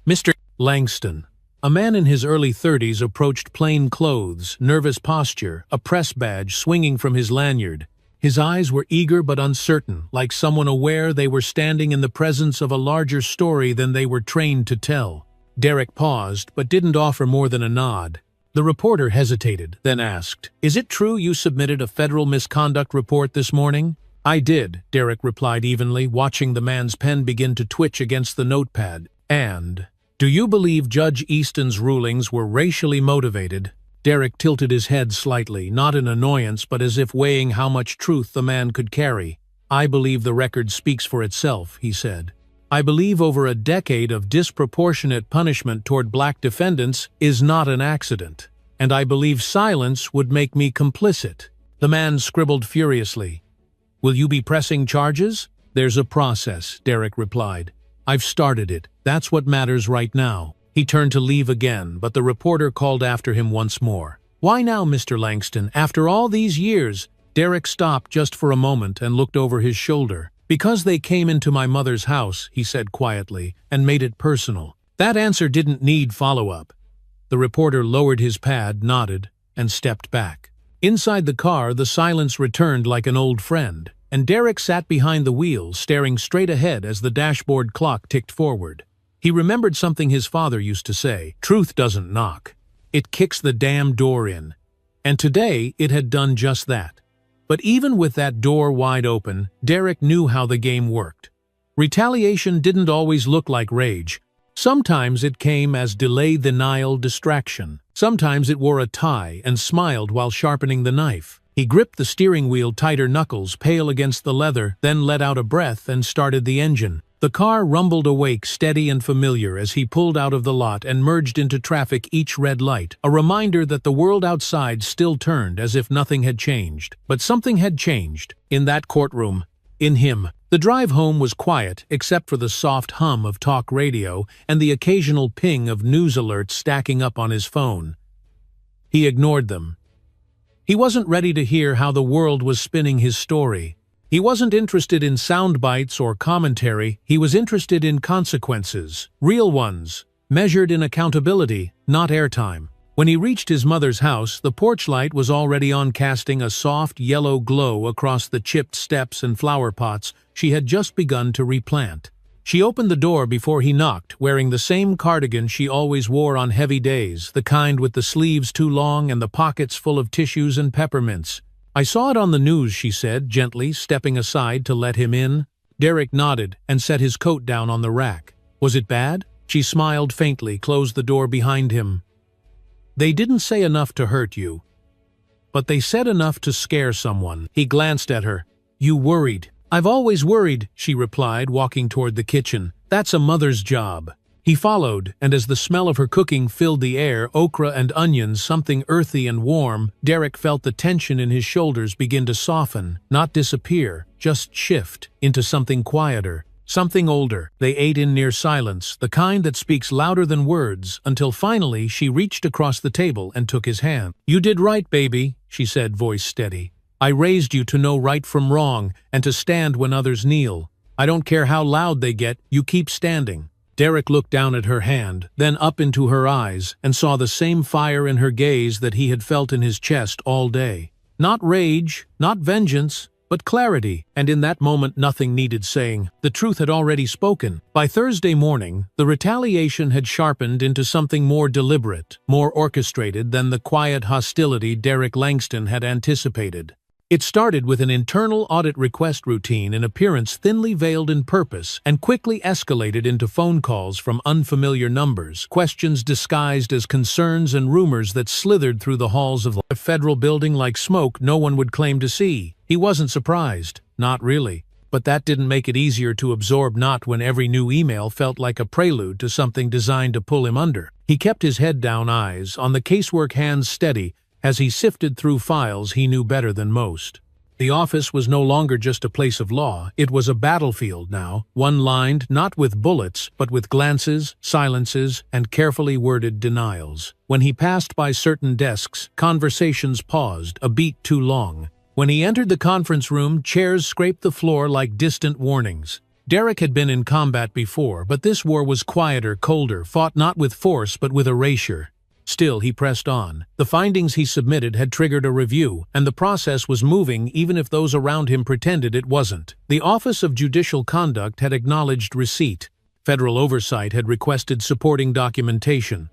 [SPEAKER 1] "Mr. Langston." A man in his early 30s approached, plain clothes, nervous posture, a press badge swinging from his lanyard. His eyes were eager but uncertain, like someone aware they were standing in the presence of a larger story than they were trained to tell. Derek paused, but didn't offer more than a nod. The reporter hesitated, then asked, "Is it true you submitted a federal misconduct report this morning?" "I did," Derek replied evenly, watching the man's pen begin to twitch against the notepad. "And do you believe Judge Easton's rulings were racially motivated?" Derek tilted his head slightly, not in annoyance but as if weighing how much truth the man could carry. "I believe the record speaks for itself," he said. "I believe over a decade of disproportionate punishment toward black defendants is not an accident. And I believe silence would make me complicit." The man scribbled furiously. "Will you be pressing charges?" "There's a process," Derek replied. "I've started it. That's what matters right now." He turned to leave again, but the reporter called after him once more. "Why now, Mr. Langston? After all these years?" Derek stopped just for a moment and looked over his shoulder. "Because they came into my mother's house," he said quietly, and made it personal. That answer didn't need follow-up. The reporter lowered his pad, nodded, and stepped back. Inside the car, the silence returned like an old friend, and Derek sat behind the wheel, staring straight ahead as the dashboard clock ticked forward. He remembered something his father used to say, "Truth doesn't knock. It kicks the damn door in." And today it had done just that. But even with that door wide open, Derek knew how the game worked. Retaliation didn't always look like rage. Sometimes it came as delayed denial distraction. Sometimes it wore a tie and smiled while sharpening the knife. He gripped the steering wheel tighter, knuckles pale against the leather, then let out a breath and started the engine. The car rumbled awake, steady and familiar, as he pulled out of the lot and merged into traffic, each red light, a reminder that the world outside still turned as if nothing had changed. But something had changed. In that courtroom. In him. The drive home was quiet, except for the soft hum of talk radio and the occasional ping of news alerts stacking up on his phone. He ignored them. He wasn't ready to hear how the world was spinning his story. He wasn't interested in sound bites or commentary. He was interested in consequences, real ones, measured in accountability, not airtime. When he reached his mother's house, the porch light was already on, casting a soft yellow glow across the chipped steps and flower pots she had just begun to replant. She opened the door before he knocked, wearing the same cardigan she always wore on heavy days, the kind with the sleeves too long and the pockets full of tissues and peppermints. "I saw it on the news," she said, gently, stepping aside to let him in. Derek nodded and set his coat down on the rack. "Was it bad?" She smiled faintly, closed the door behind him. "They didn't say enough to hurt you. But they said enough to scare someone." He glanced at her. "You worried." "I've always worried," she replied, walking toward the kitchen. "That's a mother's job." He followed, and as the smell of her cooking filled the air, okra and onions, something earthy and warm, Derek felt the tension in his shoulders begin to soften, not disappear, just shift, into something quieter, something older. They ate in near silence, the kind that speaks louder than words, until finally she reached across the table and took his hand. "You did right, baby," she said, voice steady. "I raised you to know right from wrong, and to stand when others kneel. I don't care how loud they get, you keep standing." Derek looked down at her hand, then up into her eyes, and saw the same fire in her gaze that he had felt in his chest all day. Not rage, not vengeance, but clarity, and in that moment nothing needed saying. The truth had already spoken. By Thursday morning, the retaliation had sharpened into something more deliberate, more orchestrated than the quiet hostility Derek Langston had anticipated. It started with an internal audit request routine, an appearance thinly veiled in purpose, and quickly escalated into phone calls from unfamiliar numbers, questions disguised as concerns and rumors that slithered through the halls of a federal building like smoke no one would claim to see. He wasn't surprised, not really. But that didn't make it easier to absorb, not when every new email felt like a prelude to something designed to pull him under. He kept his head down, eyes on the casework, hands steady, as he sifted through files he knew better than most. The office was no longer just a place of law, it was a battlefield now, one lined not with bullets, but with glances, silences, and carefully worded denials. When he passed by certain desks, conversations paused, a beat too long. When he entered the conference room, chairs scraped the floor like distant warnings. Derek had been in combat before, but this war was quieter, colder, fought not with force but with erasure. Still, he pressed on. The findings he submitted had triggered a review, and the process was moving even if those around him pretended it wasn't. The Office of Judicial Conduct had acknowledged receipt. Federal oversight had requested supporting documentation.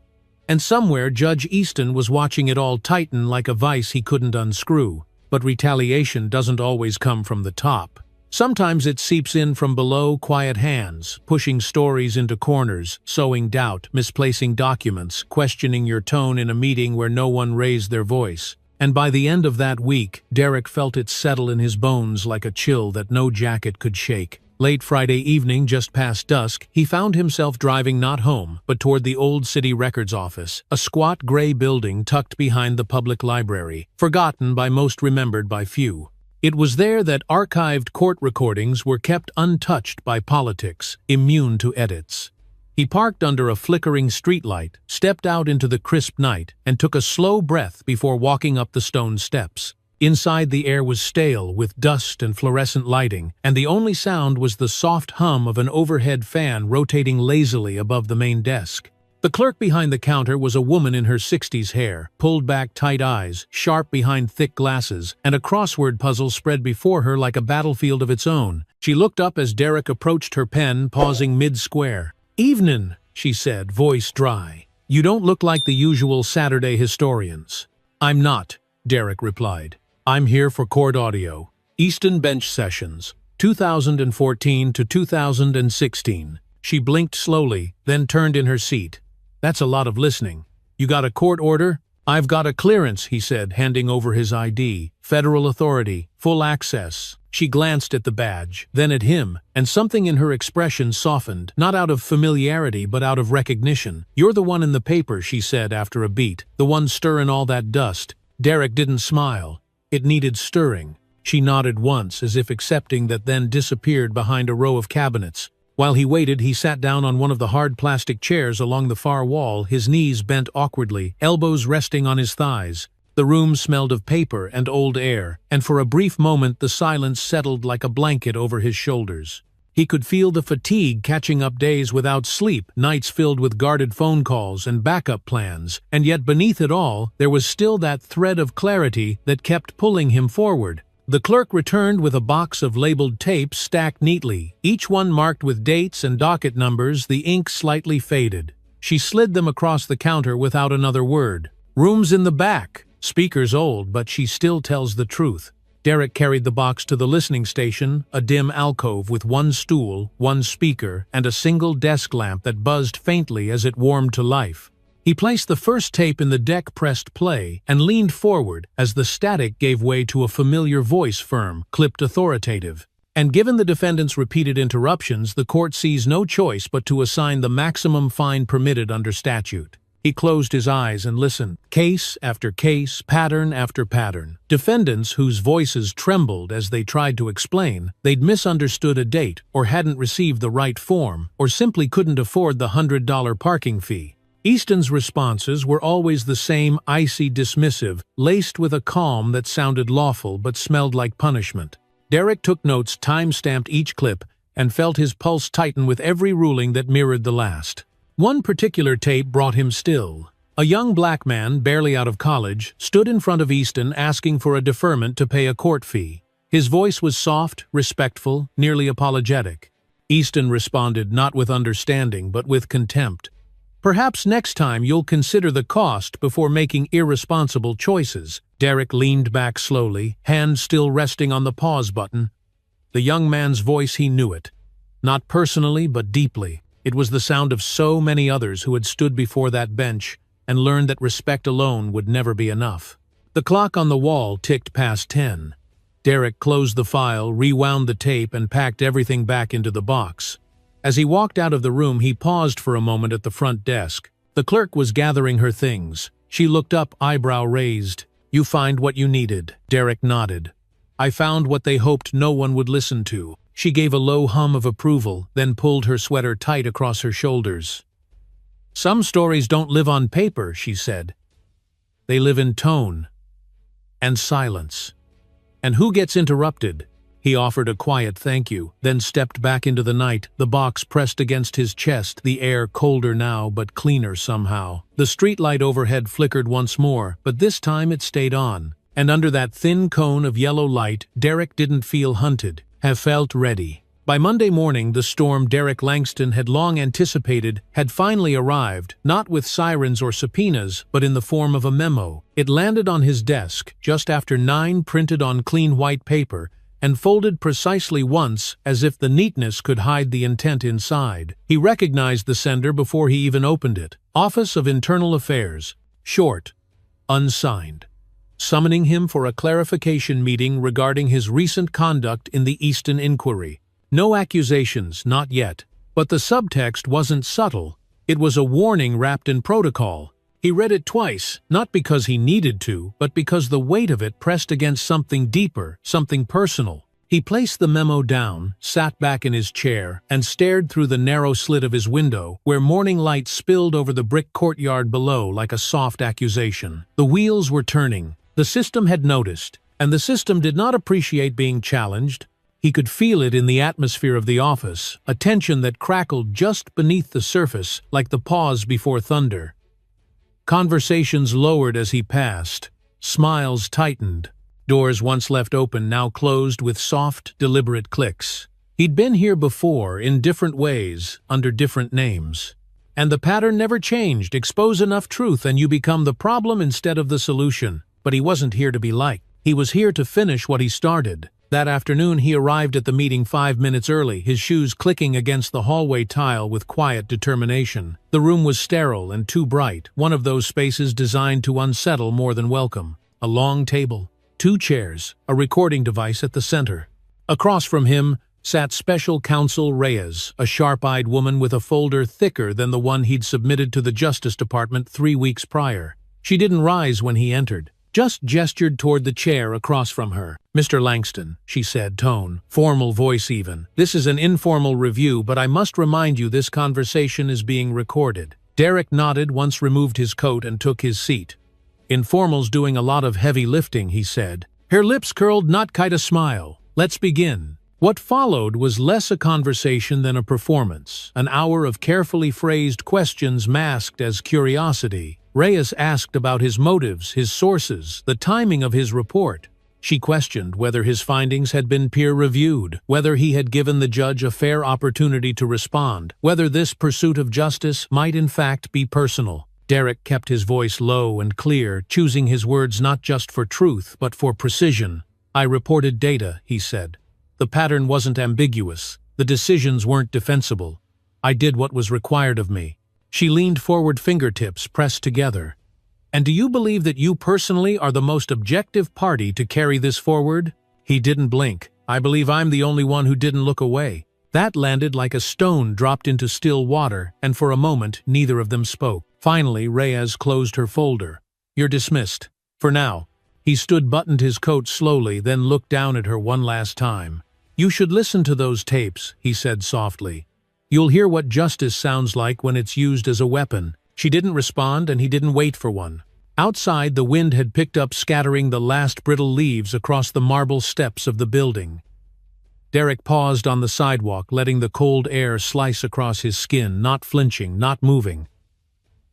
[SPEAKER 1] And somewhere Judge Easton was watching it all tighten like a vice he couldn't unscrew. But retaliation doesn't always come from the top. Sometimes it seeps in from below, quiet hands, pushing stories into corners, sowing doubt, misplacing documents, questioning your tone in a meeting where no one raised their voice. And by the end of that week, Derek felt it settle in his bones like a chill that no jacket could shake. Late Friday evening, just past dusk, he found himself driving not home, but toward the old city records office, a squat gray building tucked behind the public library, forgotten by most, remembered by few. It was there that archived court recordings were kept untouched by politics, immune to edits. He parked under a flickering streetlight, stepped out into the crisp night, and took a slow breath before walking up the stone steps. Inside, the air was stale with dust and fluorescent lighting, and the only sound was the soft hum of an overhead fan rotating lazily above the main desk. The clerk behind the counter was a woman in her 60s, hair, pulled back, tight eyes, sharp behind thick glasses, and a crossword puzzle spread before her like a battlefield of its own. She looked up as Derek approached her pen, pausing mid-square. "Evenin'," she said, voice dry. "You don't look like the usual Saturday historians." "I'm not," Derek replied. "I'm here for court audio. Easton Bench Sessions, 2014 to 2016. She blinked slowly, then turned in her seat. "That's a lot of listening. You got a court order?" "I've got a clearance," he said, handing over his ID. "Federal authority, full access." She glanced at the badge, then at him, and something in her expression softened, not out of familiarity but out of recognition. "You're the one in the paper," she said after a beat, "the one stirring all that dust." Derek didn't smile. It needed stirring. She nodded once, as if accepting that, then disappeared behind a row of cabinets. While he waited, he sat down on one of the hard plastic chairs along the far wall, his knees bent awkwardly, elbows resting on his thighs. The room smelled of paper and old air, and for a brief moment the silence settled like a blanket over his shoulders. He could feel the fatigue catching up, days without sleep, nights filled with guarded phone calls and backup plans, and yet beneath it all, there was still that thread of clarity that kept pulling him forward. The clerk returned with a box of labeled tapes stacked neatly, each one marked with dates and docket numbers, the ink slightly faded. She slid them across the counter without another word. "Room's in the back. Speaker's old, but she still tells the truth." Derek carried the box to the listening station, a dim alcove with one stool, one speaker, and a single desk lamp that buzzed faintly as it warmed to life. He placed the first tape in the deck, pressed play, and leaned forward as the static gave way to a familiar voice, firm, clipped, authoritative. And given the defendant's repeated interruptions, the court sees no choice but to assign the maximum fine permitted under statute. He closed his eyes and listened. Case after case, pattern after pattern. Defendants whose voices trembled as they tried to explain they'd misunderstood a date, or hadn't received the right form, or simply couldn't afford the $100 parking fee. Easton's responses were always the same, icy, dismissive, laced with a calm that sounded lawful but smelled like punishment. Derek took notes, time-stamped each clip, and felt his pulse tighten with every ruling that mirrored the last. One particular tape brought him still. A young black man, barely out of college, stood in front of Easton asking for a deferment to pay a court fee. His voice was soft, respectful, nearly apologetic. Easton responded not with understanding but with contempt. "Perhaps next time you'll consider the cost before making irresponsible choices." Derek leaned back slowly, hand still resting on the pause button. The young man's voice, he knew it. Not personally, but deeply. It was the sound of so many others who had stood before that bench and learned that respect alone would never be enough. The clock on the wall ticked past 10. Derek closed the file, rewound the tape, and packed everything back into the box. As he walked out of the room, he paused for a moment at the front desk. The clerk was gathering her things. She looked up, eyebrow raised. "You find what you needed." Derek nodded. "I found what they hoped no one would listen to." She gave a low hum of approval, then pulled her sweater tight across her shoulders. "Some stories don't live on paper," she said. "They live in tone and silence." "And who gets interrupted?" He offered a quiet thank you, then stepped back into the night, the box pressed against his chest, the air colder now but cleaner somehow. The streetlight overhead flickered once more, but this time it stayed on. And under that thin cone of yellow light, Derek didn't feel hunted, have felt ready. By Monday morning, the storm Derek Langston had long anticipated had finally arrived, not with sirens or subpoenas, but in the form of a memo. It landed on his desk, just after 9, printed on clean white paper, and folded precisely once, as if the neatness could hide the intent inside. He recognized the sender before he even opened it. Office of Internal Affairs. Short. Unsigned. Summoning him for a clarification meeting regarding his recent conduct in the Easton inquiry. No accusations, not yet. But the subtext wasn't subtle. It was a warning wrapped in protocol. He read it twice, not because he needed to, but because the weight of it pressed against something deeper, something personal. He placed the memo down, sat back in his chair, and stared through the narrow slit of his window, where morning light spilled over the brick courtyard below like a soft accusation. The wheels were turning. The system had noticed, and the system did not appreciate being challenged. He could feel it in the atmosphere of the office, a tension that crackled just beneath the surface, like the pause before thunder. Conversations lowered as he passed. Smiles tightened. Doors once left open now closed with soft, deliberate clicks. He'd been here before, in different ways, under different names. And the pattern never changed. Expose enough truth and you become the problem instead of the solution. But he wasn't here to be liked. He was here to finish what he started. That afternoon he arrived at the meeting 5 minutes early, his shoes clicking against the hallway tile with quiet determination. The room was sterile and too bright, one of those spaces designed to unsettle more than welcome. A long table, 2 chairs, a recording device at the center. Across from him sat Special Counsel Reyes, a sharp-eyed woman with a folder thicker than the one he'd submitted to the Justice Department 3 weeks prior. She didn't rise when he entered, just gestured toward the chair across from her. "Mr. Langston," she said, tone, formal voice even. "This is an informal review, but I must remind you this conversation is being recorded." Derek nodded once removed his coat and took his seat. "Informal's doing a lot of heavy lifting," he said. Her lips curled not quite a smile. "Let's begin." What followed was less a conversation than a performance, an hour of carefully phrased questions masked as curiosity. Reyes asked about his motives, his sources, the timing of his report. She questioned whether his findings had been peer-reviewed, whether he had given the judge a fair opportunity to respond, whether this pursuit of justice might in fact be personal. Derek kept his voice low and clear, choosing his words not just for truth, but for precision. "I reported data," he said. "The pattern wasn't ambiguous. The decisions weren't defensible. I did what was required of me." She leaned forward, fingertips pressed together. "And do you believe that you personally are the most objective party to carry this forward?" He didn't blink. "I believe I'm the only one who didn't look away." That landed like a stone dropped into still water, and for a moment neither of them spoke. Finally, Reyes closed her folder. "You're dismissed. For now." He buttoned his coat slowly, then looked down at her one last time. "You should listen to those tapes," he said softly. "You'll hear what justice sounds like when it's used as a weapon." She didn't respond, and he didn't wait for one. Outside, the wind had picked up, scattering the last brittle leaves across the marble steps of the building. Derek paused on the sidewalk, letting the cold air slice across his skin, not flinching, not moving.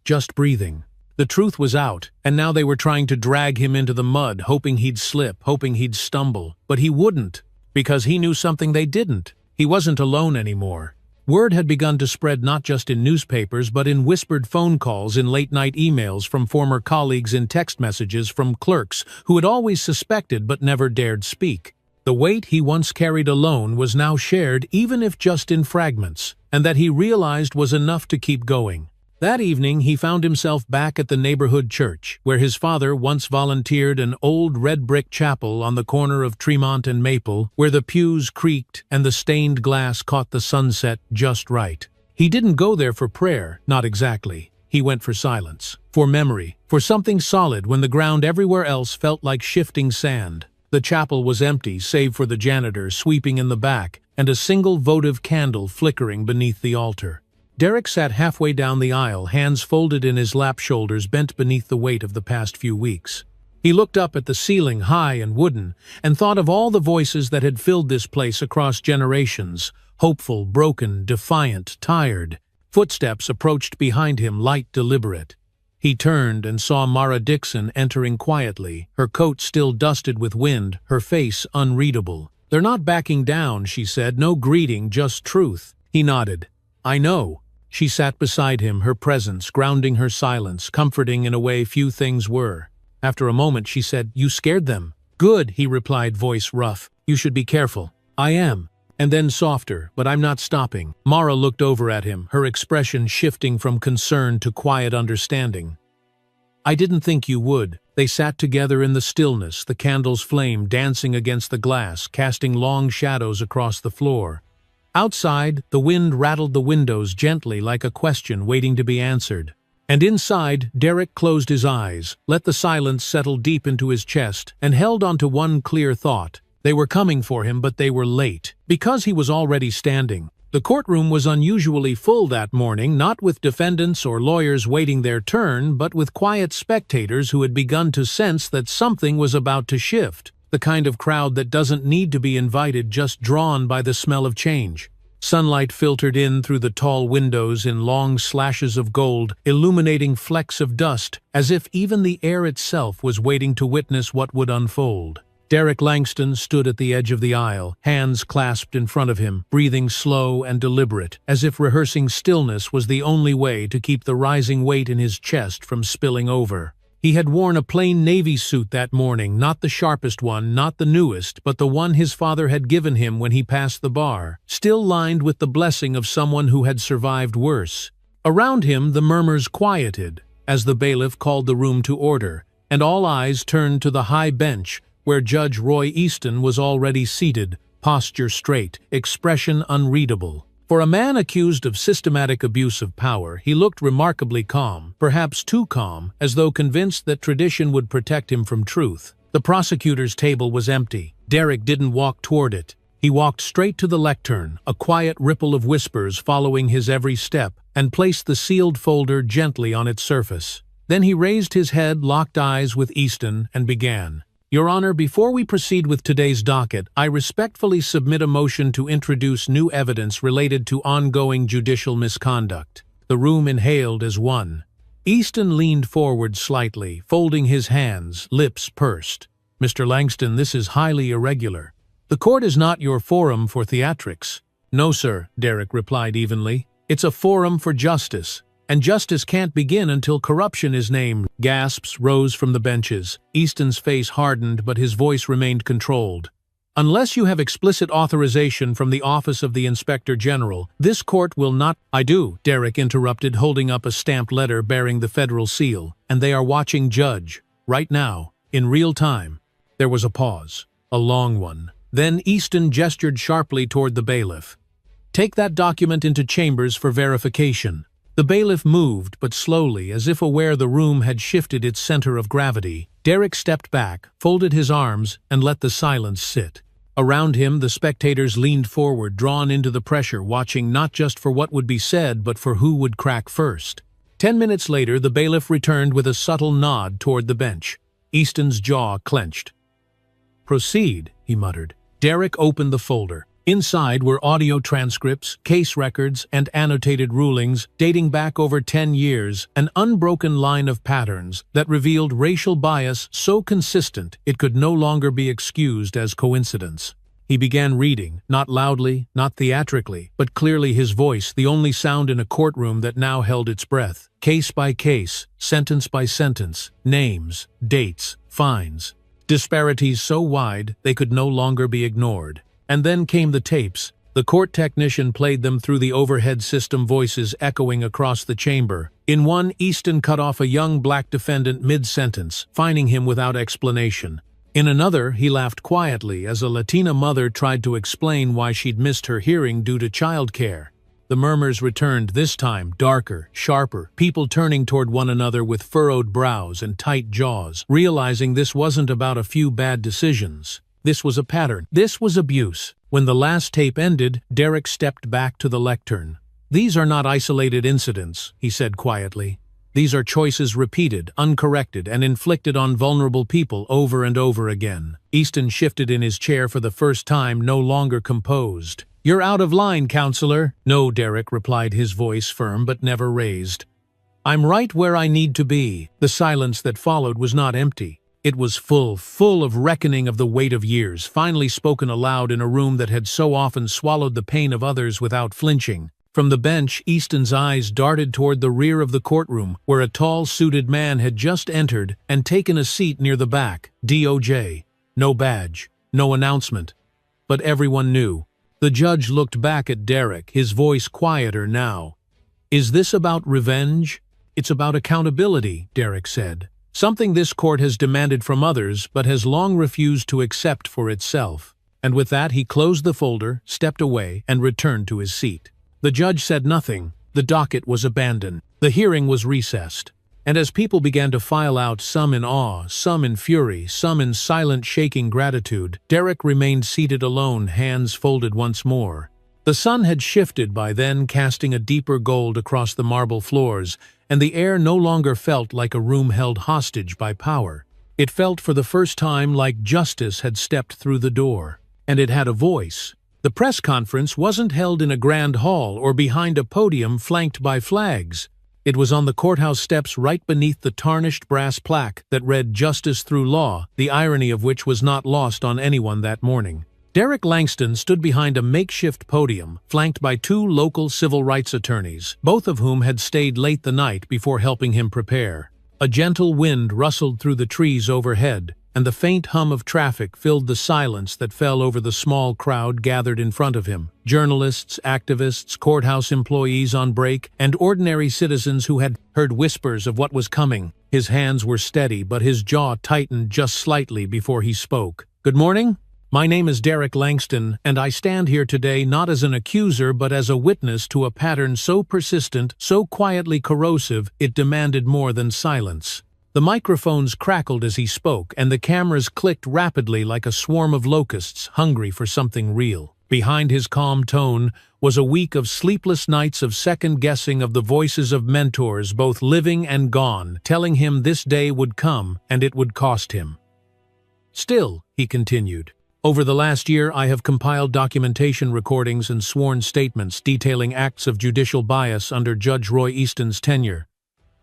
[SPEAKER 1] Just breathing. The truth was out, and now they were trying to drag him into the mud, hoping he'd slip, hoping he'd stumble. But he wouldn't, because he knew something they didn't. He wasn't alone anymore. Word had begun to spread not just in newspapers but in whispered phone calls, in late-night emails from former colleagues, in text messages from clerks who had always suspected but never dared speak. The weight he once carried alone was now shared, even if just in fragments, and that he realized was enough to keep going. That evening he found himself back at the neighborhood church, where his father once volunteered, an old red-brick chapel on the corner of Tremont and Maple, where the pews creaked and the stained glass caught the sunset just right. He didn't go there for prayer, not exactly. He went for silence, for memory, for something solid when the ground everywhere else felt like shifting sand. The chapel was empty, save for the janitor sweeping in the back and a single votive candle flickering beneath the altar. Derek sat halfway down the aisle, hands folded in his lap, shoulders bent beneath the weight of the past few weeks. He looked up at the ceiling, high and wooden, and thought of all the voices that had filled this place across generations, hopeful, broken, defiant, tired. Footsteps approached behind him, light, deliberate. He turned and saw Mara Dixon entering quietly, her coat still dusted with wind, her face unreadable. "They're not backing down," she said. "No greeting, just truth." He nodded. "I know." She sat beside him, her presence grounding her silence, comforting in a way few things were. After a moment she said, "You scared them." "Good," he replied, voice rough. "You should be careful." "I am." And then softer, "But I'm not stopping." Mara looked over at him, her expression shifting from concern to quiet understanding. "I didn't think you would." They sat together in the stillness, the candle's flame dancing against the glass, casting long shadows across the floor. Outside, the wind rattled the windows gently like a question waiting to be answered. And inside, Derek closed his eyes, let the silence settle deep into his chest, and held on to one clear thought. They were coming for him, but they were late. Because he was already standing. The courtroom was unusually full that morning, not with defendants or lawyers waiting their turn, but with quiet spectators who had begun to sense that something was about to shift. The kind of crowd that doesn't need to be invited, just drawn by the smell of change. Sunlight filtered in through the tall windows in long slashes of gold, illuminating flecks of dust, as if even the air itself was waiting to witness what would unfold. Derek Langston stood at the edge of the aisle, hands clasped in front of him, breathing slow and deliberate, as if rehearsing stillness was the only way to keep the rising weight in his chest from spilling over. He had worn a plain navy suit that morning, not the sharpest one, not the newest, but the one his father had given him when he passed the bar, still lined with the blessing of someone who had survived worse. Around him the murmurs quieted, as the bailiff called the room to order, and all eyes turned to the high bench, where Judge Roy Easton was already seated, posture straight, expression unreadable. For a man accused of systematic abuse of power, he looked remarkably calm, perhaps too calm, as though convinced that tradition would protect him from truth. The prosecutor's table was empty. Derek didn't walk toward it. He walked straight to the lectern, a quiet ripple of whispers following his every step, and placed the sealed folder gently on its surface. Then he raised his head, locked eyes with Easton, and began. "Your Honor, before we proceed with today's docket, I respectfully submit a motion to introduce new evidence related to ongoing judicial misconduct." The room inhaled as one. Easton leaned forward slightly, folding his hands, lips pursed. "Mr. Langston, this is highly irregular. The court is not your forum for theatrics." "No, sir," Derek replied evenly. "It's a forum for justice. And justice can't begin until corruption is named." Gasps rose from the benches. Easton's face hardened, but his voice remained controlled. "Unless you have explicit authorization from the Office of the Inspector General, this court will not—" "I do," Derek interrupted, holding up a stamped letter bearing the federal seal. "And they are watching Judge. Right now. In real time." There was a pause. A long one. Then Easton gestured sharply toward the bailiff. "Take that document into chambers for verification." The bailiff moved, but slowly, as if aware the room had shifted its center of gravity. Derek stepped back, folded his arms, and let the silence sit. Around him, the spectators leaned forward, drawn into the pressure, watching not just for what would be said, but for who would crack first. 10 minutes later, the bailiff returned with a subtle nod toward the bench. Easton's jaw clenched. "Proceed," he muttered. Derek opened the folder. Inside were audio transcripts, case records, and annotated rulings dating back over 10 years, an unbroken line of patterns that revealed racial bias so consistent it could no longer be excused as coincidence. He began reading, not loudly, not theatrically, but clearly, his voice the only sound in a courtroom that now held its breath. Case by case, sentence by sentence, names, dates, fines. Disparities so wide they could no longer be ignored. And then came the tapes. The court technician played them through the overhead system, voices echoing across the chamber. In one, Easton cut off a young black defendant mid-sentence, fining him without explanation. In another, he laughed quietly as a Latina mother tried to explain why she'd missed her hearing due to childcare. The murmurs returned, this time darker, sharper, people turning toward one another with furrowed brows and tight jaws, realizing this wasn't about a few bad decisions. This was a pattern. This was abuse. When the last tape ended, Derek stepped back to the lectern. "These are not isolated incidents," he said quietly. These are choices repeated, uncorrected, and inflicted on vulnerable people over and over again. Easton shifted in his chair for the first time, no longer composed. "You're out of line, counselor." "No, Derek," replied his voice, firm but never raised. "I'm right where I need to be." The silence that followed was not empty. It was full of reckoning of the weight of years, finally spoken aloud in a room that had so often swallowed the pain of others without flinching. From the bench, Easton's eyes darted toward the rear of the courtroom, where a tall, suited man had just entered and taken a seat near the back. DOJ. No badge, no announcement. But everyone knew. The judge looked back at Derek, his voice quieter now. "Is this about revenge?" "It's about accountability," Derek said. "Something this court has demanded from others, but has long refused to accept for itself." And with that, he closed the folder, stepped away, and returned to his seat. The judge said nothing. The docket was abandoned. The hearing was recessed. And as people began to file out, some in awe, some in fury, some in silent shaking gratitude, Derek remained seated alone, hands folded once more. The sun had shifted by then, casting a deeper gold across the marble floors, and the air no longer felt like a room held hostage by power. It felt for the first time like justice had stepped through the door. And it had a voice. The press conference wasn't held in a grand hall or behind a podium flanked by flags. It was on the courthouse steps right beneath the tarnished brass plaque that read "Justice Through Law," the irony of which was not lost on anyone that morning. Derek Langston stood behind a makeshift podium, flanked by two local civil rights attorneys, both of whom had stayed late the night before helping him prepare. A gentle wind rustled through the trees overhead, and the faint hum of traffic filled the silence that fell over the small crowd gathered in front of him. Journalists, activists, courthouse employees on break, and ordinary citizens who had heard whispers of what was coming. His hands were steady, but his jaw tightened just slightly before he spoke. "Good morning. My name is Derek Langston, and I stand here today not as an accuser but as a witness to a pattern so persistent, so quietly corrosive, it demanded more than silence." The microphones crackled as he spoke, and the cameras clicked rapidly like a swarm of locusts hungry for something real. Behind his calm tone was a week of sleepless nights of second-guessing of the voices of mentors, both living and gone, telling him this day would come and it would cost him. "Still," he continued, "over the last year I have compiled documentation recordings and sworn statements detailing acts of judicial bias under Judge Roy Easton's tenure.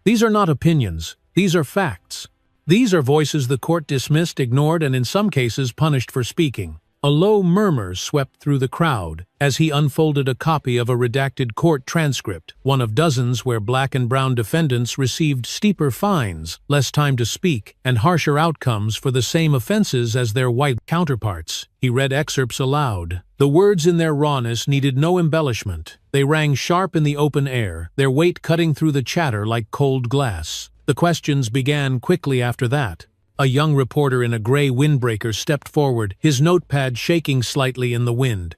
[SPEAKER 1] These are not opinions. These are facts. These are voices the court dismissed, ignored, and in some cases punished for speaking." A low murmur swept through the crowd as he unfolded a copy of a redacted court transcript, one of dozens where black and brown defendants received steeper fines, less time to speak, and harsher outcomes for the same offenses as their white counterparts. He read excerpts aloud. The words in their rawness needed no embellishment. They rang sharp in the open air, their weight cutting through the chatter like cold glass. The questions began quickly after that. A young reporter in a gray windbreaker stepped forward, his notepad shaking slightly in the wind.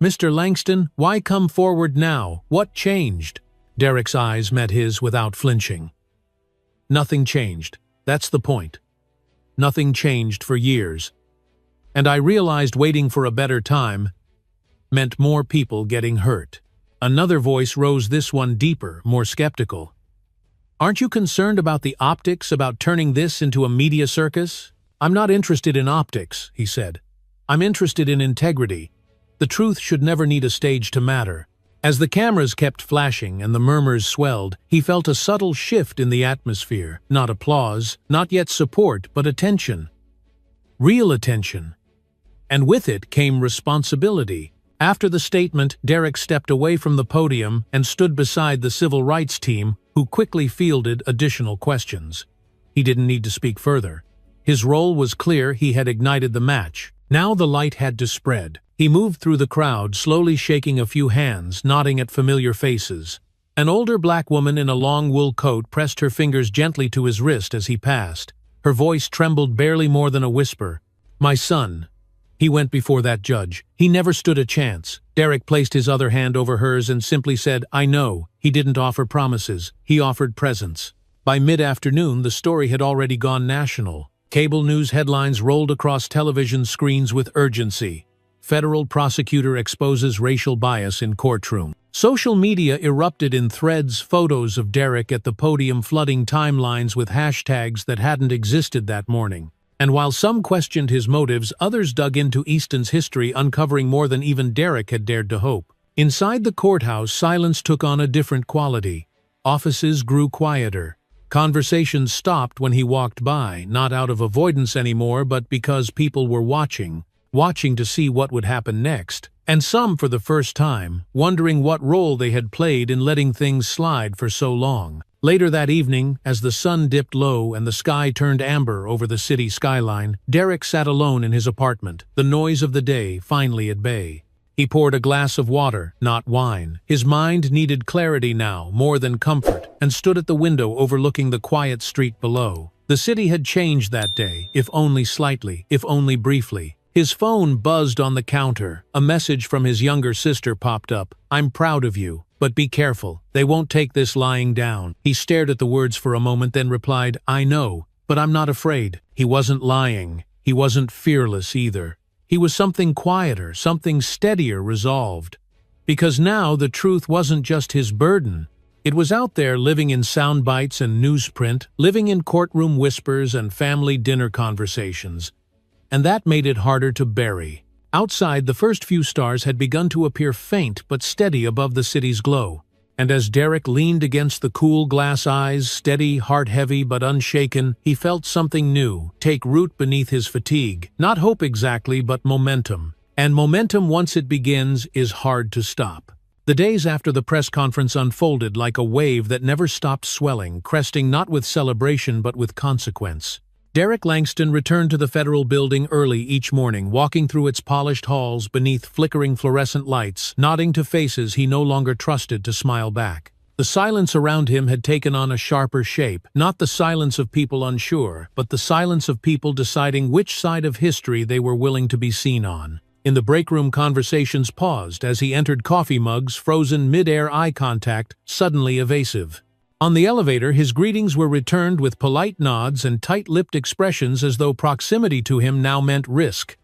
[SPEAKER 1] "Mr. Langston, why come forward now? What changed?" Derek's eyes met his without flinching. "Nothing changed. That's the point. Nothing changed for years. And I realized waiting for a better time meant more people getting hurt." Another voice rose, this one deeper, more skeptical. "Aren't you concerned about the optics, about turning this into a media circus?" "I'm not interested in optics," he said. "I'm interested in integrity. The truth should never need a stage to matter." As the cameras kept flashing and the murmurs swelled, he felt a subtle shift in the atmosphere. Not applause, not yet support, but attention. Real attention. And with it came responsibility. After the statement, Derek stepped away from the podium and stood beside the civil rights team, who quickly fielded additional questions. He didn't need to speak further. His role was clear. He had ignited the match. Now the light had to spread. He moved through the crowd, slowly shaking a few hands, nodding at familiar faces. An older black woman in a long wool coat pressed her fingers gently to his wrist as he passed. Her voice trembled barely more than a whisper. "My son." He went before that judge. He never stood a chance. Derek placed his other hand over hers and simply said, "I know." He didn't offer promises. He offered presence. By mid-afternoon, the story had already gone national. Cable news headlines rolled across television screens with urgency. Federal prosecutor exposes racial bias in courtroom. Social media erupted in threads, photos of Derek at the podium flooding timelines with hashtags that hadn't existed that morning. And while some questioned his motives, others dug into Easton's history, uncovering more than even Derek had dared to hope. Inside the courthouse, silence took on a different quality. Offices grew quieter. Conversations stopped when he walked by, not out of avoidance anymore, but because people were watching to see what would happen next. And some for the first time, wondering what role they had played in letting things slide for so long. Later that evening, as the sun dipped low and the sky turned amber over the city skyline, Derek sat alone in his apartment, the noise of the day finally at bay. He poured a glass of water, not wine. His mind needed clarity now, more than comfort, and stood at the window overlooking the quiet street below. The city had changed that day, if only slightly, if only briefly. His phone buzzed on the counter. A message from his younger sister popped up. "I'm proud of you, but be careful. They won't take this lying down." He stared at the words for a moment, then replied, "I know, but I'm not afraid." He wasn't lying. He wasn't fearless either. He was something quieter, something steadier, resolved. Because now the truth wasn't just his burden. It was out there, living in sound bites and newsprint, living in courtroom whispers and family dinner conversations. And that made it harder to bury. Outside, the first few stars had begun to appear faint but steady above the city's glow. And as Derek leaned against the cool glass eyes, steady, heart-heavy but unshaken, he felt something new take root beneath his fatigue. Not hope exactly, but momentum. And momentum, once it begins, is hard to stop. The days after the press conference unfolded like a wave that never stopped swelling, cresting not with celebration but with consequence. Derek Langston returned to the federal building early each morning, walking through its polished halls beneath flickering fluorescent lights, nodding to faces he no longer trusted to smile back. The silence around him had taken on a sharper shape, not the silence of people unsure, but the silence of people deciding which side of history they were willing to be seen on. In the break room, conversations paused as he entered, coffee mugs frozen mid-air, eye contact suddenly evasive. On the elevator, his greetings were returned with polite nods and tight-lipped expressions, as though proximity to him now meant risk.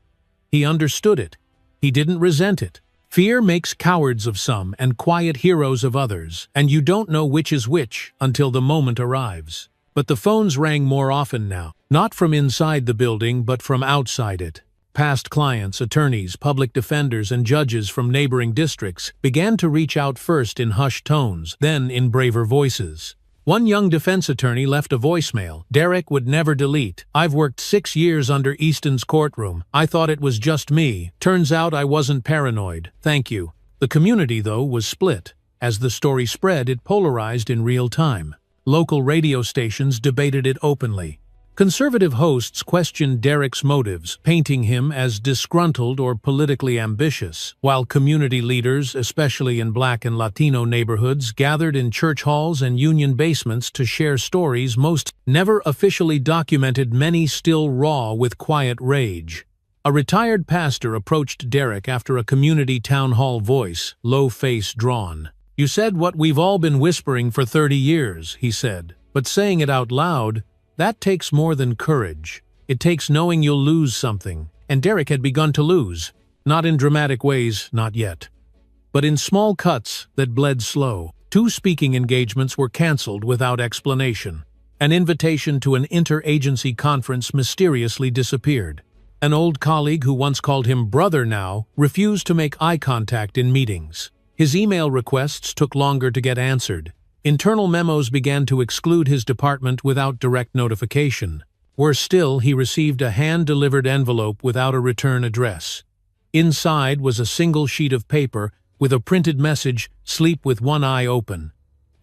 [SPEAKER 1] He understood it. He didn't resent it. Fear makes cowards of some and quiet heroes of others, and you don't know which is which until the moment arrives. But the phones rang more often now, not from inside the building but from outside it. Past clients, attorneys, public defenders, and judges from neighboring districts began to reach out, first in hushed tones, then in braver voices. One young defense attorney left a voicemail Derek would never delete. "I've worked 6 years under Easton's courtroom. I thought it was just me. Turns out I wasn't paranoid. Thank you." The community, though, was split. As the story spread, it polarized in real time. Local radio stations debated it openly. Conservative hosts questioned Derek's motives, painting him as disgruntled or politically ambitious, while community leaders, especially in Black and Latino neighborhoods, gathered in church halls and union basements to share stories most never officially documented, many still raw with quiet rage. A retired pastor approached Derek after a community town hall, voice, low face drawn. "You said what we've all been whispering for 30 years, he said, "but saying it out loud, that takes more than courage. It takes knowing you'll lose something." And Derek had begun to lose. Not in dramatic ways, not yet. But in small cuts that bled slow. 2 speaking engagements were canceled without explanation. An invitation to an interagency conference mysteriously disappeared. An old colleague who once called him brother now refused to make eye contact in meetings. His email requests took longer to get answered. Internal memos began to exclude his department without direct notification. Worse still, he received a hand-delivered envelope without a return address. Inside was a single sheet of paper with a printed message, "Sleep with one eye open.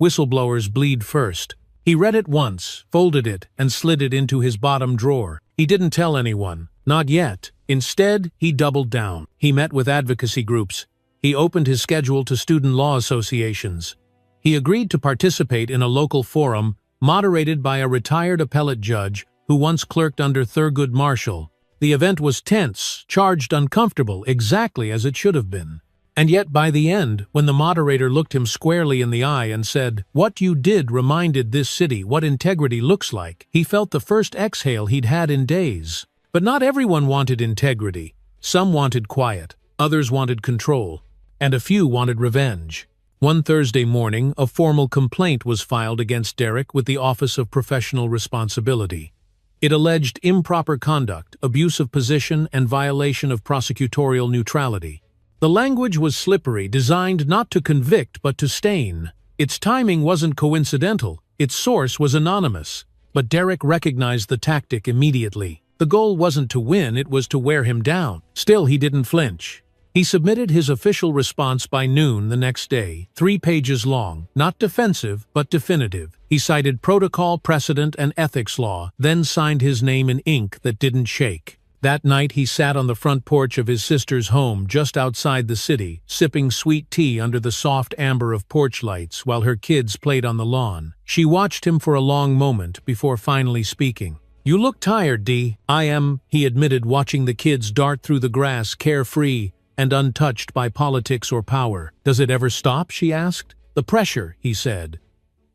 [SPEAKER 1] Whistleblowers bleed first." He read it once, folded it, and slid it into his bottom drawer. He didn't tell anyone. Not yet. Instead, he doubled down. He met with advocacy groups. He opened his schedule to student law associations. He agreed to participate in a local forum moderated by a retired appellate judge who once clerked under Thurgood Marshall. The event was tense, charged, uncomfortable, exactly as it should have been. And yet by the end, when the moderator looked him squarely in the eye and said, "What you did reminded this city what integrity looks like," he felt the first exhale he'd had in days. But not everyone wanted integrity. Some wanted quiet, others wanted control, and a few wanted revenge. One Thursday morning, a formal complaint was filed against Derek with the Office of Professional Responsibility. It alleged improper conduct, abuse of position, and violation of prosecutorial neutrality. The language was slippery, designed not to convict but to stain. Its timing wasn't coincidental, its source was anonymous. But Derek recognized the tactic immediately. The goal wasn't to win, it was to wear him down. Still, he didn't flinch. He submitted his official response by noon the next day, 3 pages long, not defensive, but definitive. He cited protocol, precedent, and ethics law, then signed his name in ink that didn't shake. That night he sat on the front porch of his sister's home just outside the city, sipping sweet tea under the soft amber of porch lights while her kids played on the lawn. She watched him for a long moment before finally speaking. "You look tired, Dee." "I am," he admitted, watching the kids dart through the grass, carefree and untouched by politics or power. "Does it ever stop?" she asked. "The pressure," he said.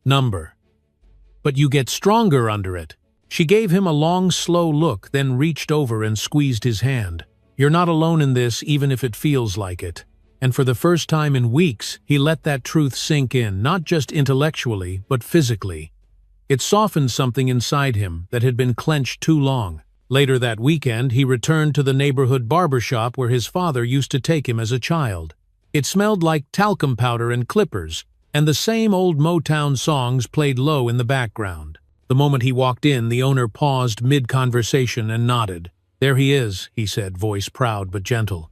[SPEAKER 1] "Number. But you get stronger under it." She gave him a long, slow look, then reached over and squeezed his hand. "You're not alone in this, even if it feels like it." And for the first time in weeks, he let that truth sink in, not just intellectually, but physically. It softened something inside him that had been clenched too long. Later that weekend, he returned to the neighborhood barbershop where his father used to take him as a child. It smelled like talcum powder and clippers, and the same old Motown songs played low in the background. The moment he walked in, the owner paused mid-conversation and nodded. "There he is," he said, voice proud but gentle.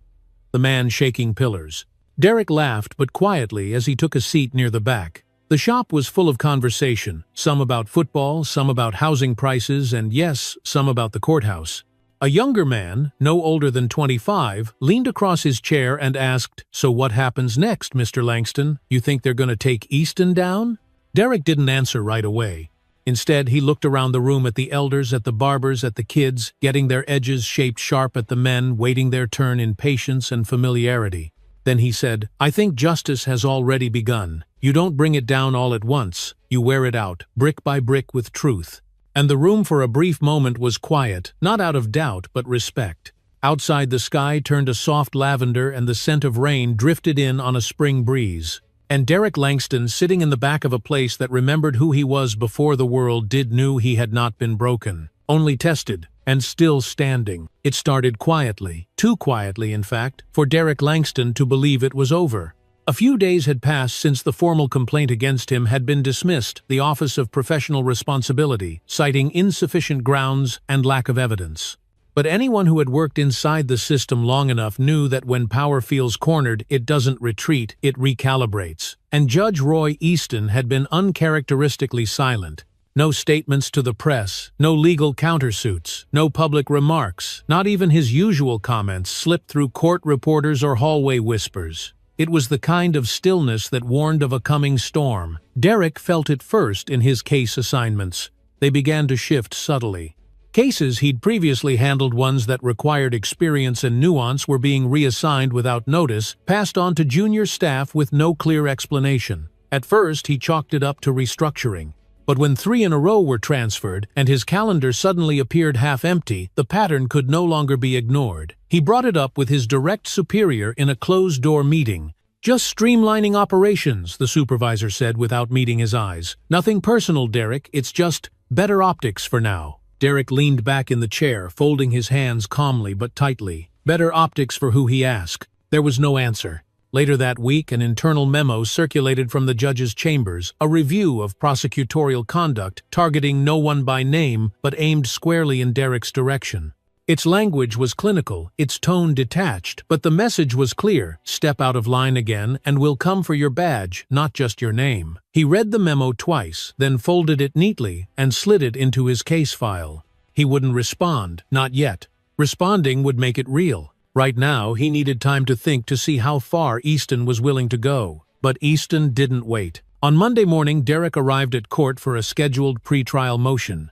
[SPEAKER 1] The man shaking pillars. Derek laughed, but quietly, as he took a seat near the back. The shop was full of conversation, some about football, some about housing prices, and yes, some about the courthouse. A younger man, no older than 25, leaned across his chair and asked, "So what happens next, Mr. Langston? You think they're going to take Easton down?" Derek didn't answer right away. Instead, he looked around the room at the elders, at the barbers, at the kids, getting their edges shaped sharp, at the men, waiting their turn in patience and familiarity. Then he said, "I think justice has already begun. You don't bring it down all at once. You wear it out, brick by brick, with truth." And the room for a brief moment was quiet, not out of doubt, but respect. Outside, the sky turned a soft lavender and the scent of rain drifted in on a spring breeze. And Derek Langston, sitting in the back of a place that remembered who he was before the world did, knew he had not been broken, only tested, and still standing. It started quietly, too quietly, in fact, for Derek Langston to believe it was over. A few days had passed since the formal complaint against him had been dismissed, the Office of Professional Responsibility, citing insufficient grounds and lack of evidence. But anyone who had worked inside the system long enough knew that when power feels cornered, it doesn't retreat, it recalibrates. And Judge Roy Easton had been uncharacteristically silent. No statements to the press, no legal countersuits, no public remarks, not even his usual comments slipped through court reporters or hallway whispers. It was the kind of stillness that warned of a coming storm. Derek felt it first in his case assignments. They began to shift subtly. Cases he'd previously handled, ones that required experience and nuance, were being reassigned without notice, passed on to junior staff with no clear explanation. At first, he chalked it up to restructuring. But when 3 in a row were transferred, and his calendar suddenly appeared half empty, the pattern could no longer be ignored. He brought it up with his direct superior in a closed-door meeting. "Just streamlining operations," the supervisor said without meeting his eyes. "Nothing personal, Derek, it's just better optics for now." Derek leaned back in the chair, folding his hands calmly but tightly. Better optics for who, he asked. There was no answer. Later that week, an internal memo circulated from the judge's chambers, a review of prosecutorial conduct, targeting no one by name, but aimed squarely in Derek's direction. Its language was clinical, its tone detached, but the message was clear: step out of line again, and we'll come for your badge, not just your name. He read the memo twice, then folded it neatly and slid it into his case file. He wouldn't respond, not yet. Responding would make it real. Right now, he needed time to think, to see how far Easton was willing to go. But Easton didn't wait. On Monday morning, Derek arrived at court for a scheduled pretrial motion.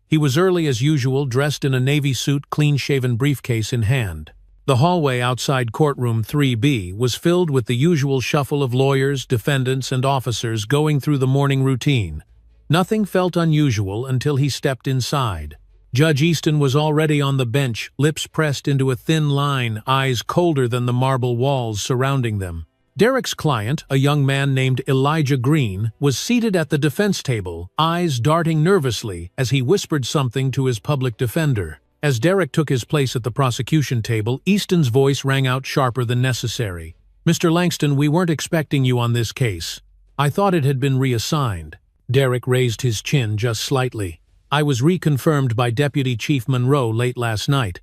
[SPEAKER 1] He was early as usual, dressed in a navy suit, clean-shaven briefcase in hand. The hallway outside courtroom 3B was filled with the usual shuffle of lawyers, defendants, and officers going through the morning routine. Nothing felt unusual until he stepped inside. Judge Easton was already on the bench, lips pressed into a thin line, eyes colder than the marble walls surrounding them. Derek's client, a young man named Elijah Green, was seated at the defense table, eyes darting nervously as he whispered something to his public defender. As Derek took his place at the prosecution table, Easton's voice rang out sharper than necessary. "Mr. Langston, we weren't expecting you on this case. I thought it had been reassigned." Derek raised his chin just slightly. "I was reconfirmed by Deputy Chief Monroe late last night.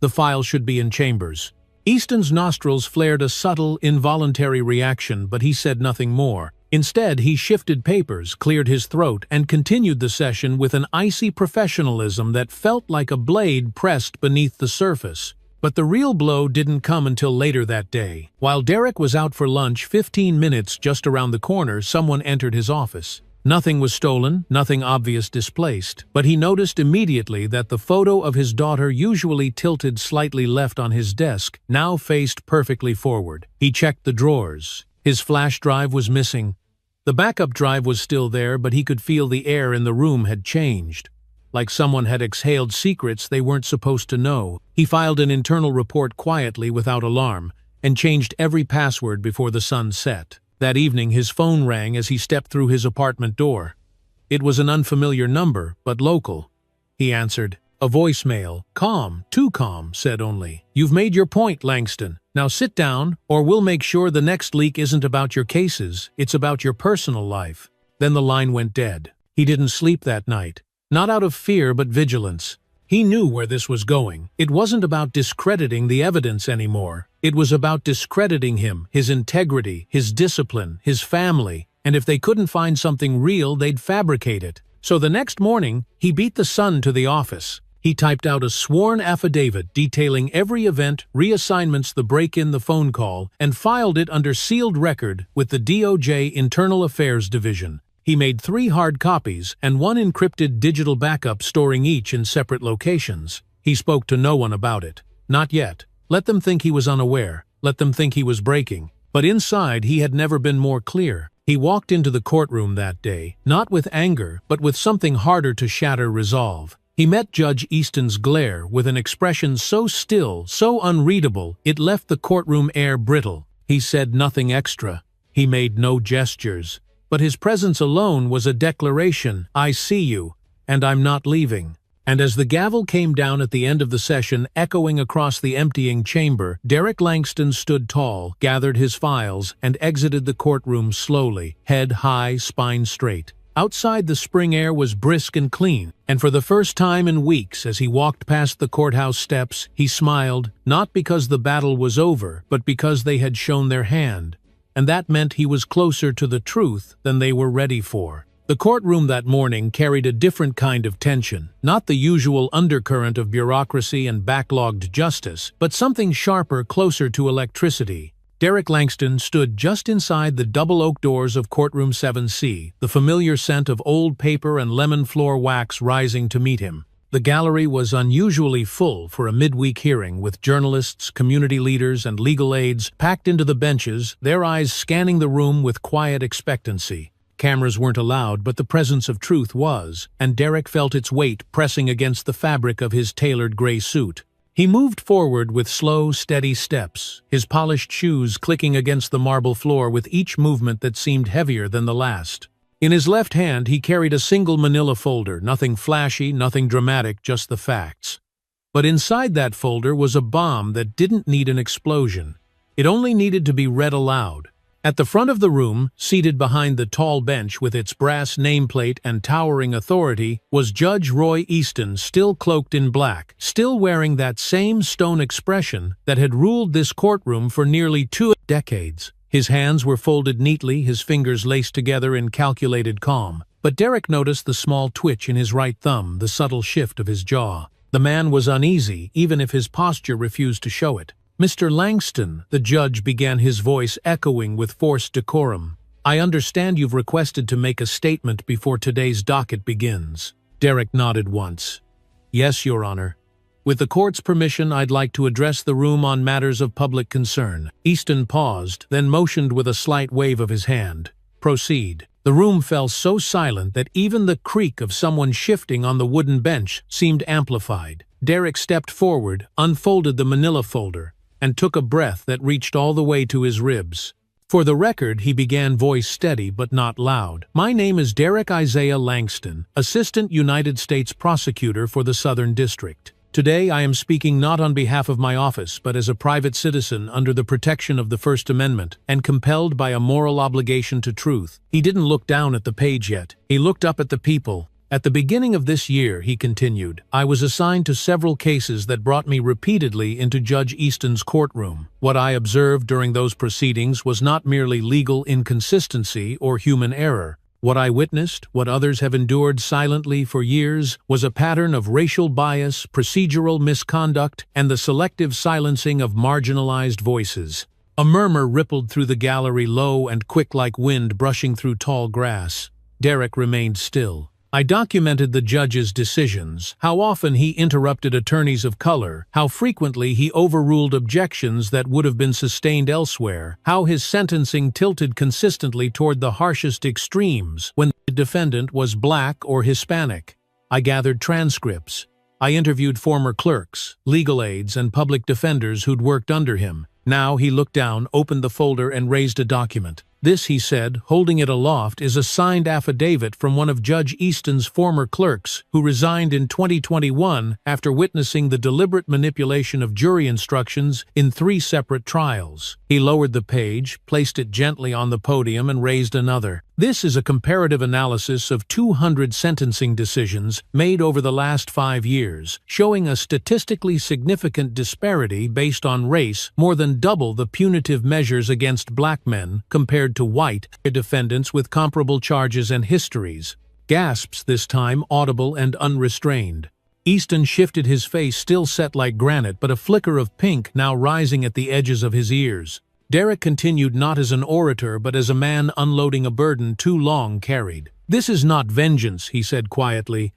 [SPEAKER 1] The file should be in chambers." Easton's nostrils flared a subtle, involuntary reaction, but he said nothing more. Instead, he shifted papers, cleared his throat, and continued the session with an icy professionalism that felt like a blade pressed beneath the surface. But the real blow didn't come until later that day. While Derek was out for lunch 15 minutes just around the corner, someone entered his office. Nothing was stolen, nothing obvious displaced, but he noticed immediately that the photo of his daughter, usually tilted slightly left on his desk, now faced perfectly forward. He checked the drawers. His flash drive was missing. The backup drive was still there, but he could feel the air in the room had changed. Like someone had exhaled secrets they weren't supposed to know. He filed an internal report quietly without alarm, and changed every password before the sun set. That evening his phone rang as he stepped through his apartment door. It was an unfamiliar number, but local. He answered. A voicemail, calm, too calm, said only, "You've made your point, Langston. Now sit down, or we'll make sure the next leak isn't about your cases, it's about your personal life." Then the line went dead. He didn't sleep that night. Not out of fear, but vigilance. He knew where this was going. It wasn't about discrediting the evidence anymore. It was about discrediting him, his integrity, his discipline, his family, and if they couldn't find something real, they'd fabricate it. So the next morning, he beat the sun to the office. He typed out a sworn affidavit detailing every event, reassignments, the break-in, the phone call, and filed it under sealed record with the DOJ Internal Affairs Division. He made 3 hard copies and 1 encrypted digital backup, storing each in separate locations. He spoke to no one about it. Not yet. Let them think he was unaware. Let them think he was breaking. But inside, he had never been more clear. He walked into the courtroom that day, not with anger, but with something harder to shatter resolve. He met Judge Easton's glare with an expression so still, so unreadable, it left the courtroom air brittle. He said nothing extra. He made no gestures. But his presence alone was a declaration, "I see you, and I'm not leaving." And as the gavel came down at the end of the session, echoing across the emptying chamber, Derek Langston stood tall, gathered his files, and exited the courtroom slowly, head high, spine straight. Outside, the spring air was brisk and clean, and for the first time in weeks, as he walked past the courthouse steps, he smiled, not because the battle was over, but because they had shown their hand. And that meant he was closer to the truth than they were ready for. The courtroom that morning carried a different kind of tension, not the usual undercurrent of bureaucracy and backlogged justice, but something sharper, closer to electricity. Derek Langston stood just inside the double oak doors of courtroom 7C, the familiar scent of old paper and lemon floor wax rising to meet him. The gallery was unusually full for a midweek hearing, with journalists, community leaders, and legal aides packed into the benches, their eyes scanning the room with quiet expectancy. Cameras weren't allowed, but the presence of truth was, and Derek felt its weight pressing against the fabric of his tailored gray suit. He moved forward with slow, steady steps, his polished shoes clicking against the marble floor with each movement that seemed heavier than the last. In his left hand, he carried a single manila folder, nothing flashy, nothing dramatic, just the facts. But inside that folder was a bomb that didn't need an explosion. It only needed to be read aloud. At the front of the room, seated behind the tall bench with its brass nameplate and towering authority, was Judge Roy Easton, still cloaked in black, still wearing that same stone expression that had ruled this courtroom for nearly 2 decades. His hands were folded neatly, his fingers laced together in calculated calm. But Derek noticed the small twitch in his right thumb, the subtle shift of his jaw. The man was uneasy, even if his posture refused to show it. "Mr. Langston," the judge began, his voice echoing with forced decorum, "I understand you've requested to make a statement before today's docket begins." Derek nodded once. "Yes, Your Honor. With the court's permission, I'd like to address the room on matters of public concern." Easton paused, then motioned with a slight wave of his hand. "Proceed." The room fell so silent that even the creak of someone shifting on the wooden bench seemed amplified. Derek stepped forward, unfolded the manila folder, and took a breath that reached all the way to his ribs. For the record, he began, voice steady but not loud. My name is Derek Isaiah Langston, Assistant United States Prosecutor for the Southern District. Today I am speaking not on behalf of my office, but as a private citizen under the protection of the First Amendment and compelled by a moral obligation to truth. He didn't look down at the page yet. He looked up at the people. At the beginning of this year, he continued, I was assigned to several cases that brought me repeatedly into Judge Easton's courtroom. What I observed during those proceedings was not merely legal inconsistency or human error. What I witnessed, what others have endured silently for years, was a pattern of racial bias, procedural misconduct, and the selective silencing of marginalized voices. A murmur rippled through the gallery, low and quick like wind brushing through tall grass. Derek remained still. I documented the judge's decisions, how often he interrupted attorneys of color, how frequently he overruled objections that would have been sustained elsewhere, how his sentencing tilted consistently toward the harshest extremes when the defendant was black or Hispanic. I gathered transcripts. I interviewed former clerks, legal aides, and public defenders who'd worked under him. Now he looked down, opened the folder, and raised a document. This, he said, holding it aloft, is a signed affidavit from one of Judge Easton's former clerks who resigned in 2021 after witnessing the deliberate manipulation of jury instructions in 3 separate trials. He lowered the page, placed it gently on the podium, and raised another. This is a comparative analysis of 200 sentencing decisions made over the last 5 years, showing a statistically significant disparity based on race, more than double the punitive measures against black men compared to white defendants with comparable charges and histories. Gasps, this time audible and unrestrained. Easton shifted, his face still set like granite, but a flicker of pink now rising at the edges of his ears. Derek continued, not as an orator but as a man unloading a burden too long carried. This is not vengeance, he said quietly.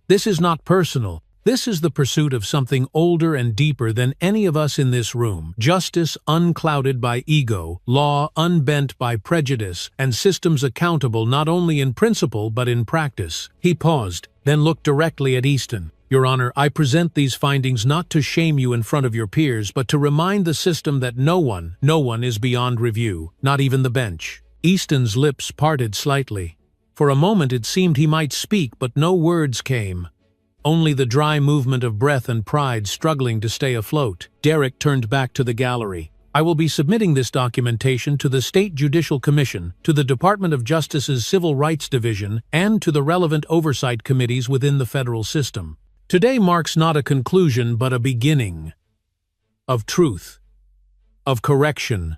[SPEAKER 1] This is not personal. This is the pursuit of something older and deeper than any of us in this room. Justice unclouded by ego, law unbent by prejudice, and systems accountable not only in principle but in practice. He paused, then looked directly at Easton. Your Honor, I present these findings not to shame you in front of your peers, but to remind the system that no one is beyond review, not even the bench. Easton's lips parted slightly. For a moment it seemed he might speak, but no words came. Only the dry movement of breath and pride struggling to stay afloat. Derek turned back to the gallery. I will be submitting this documentation to the State Judicial Commission, to the Department of Justice's Civil Rights Division, and to the relevant oversight committees within the federal system. Today marks not a conclusion but a beginning. Of truth. Of correction.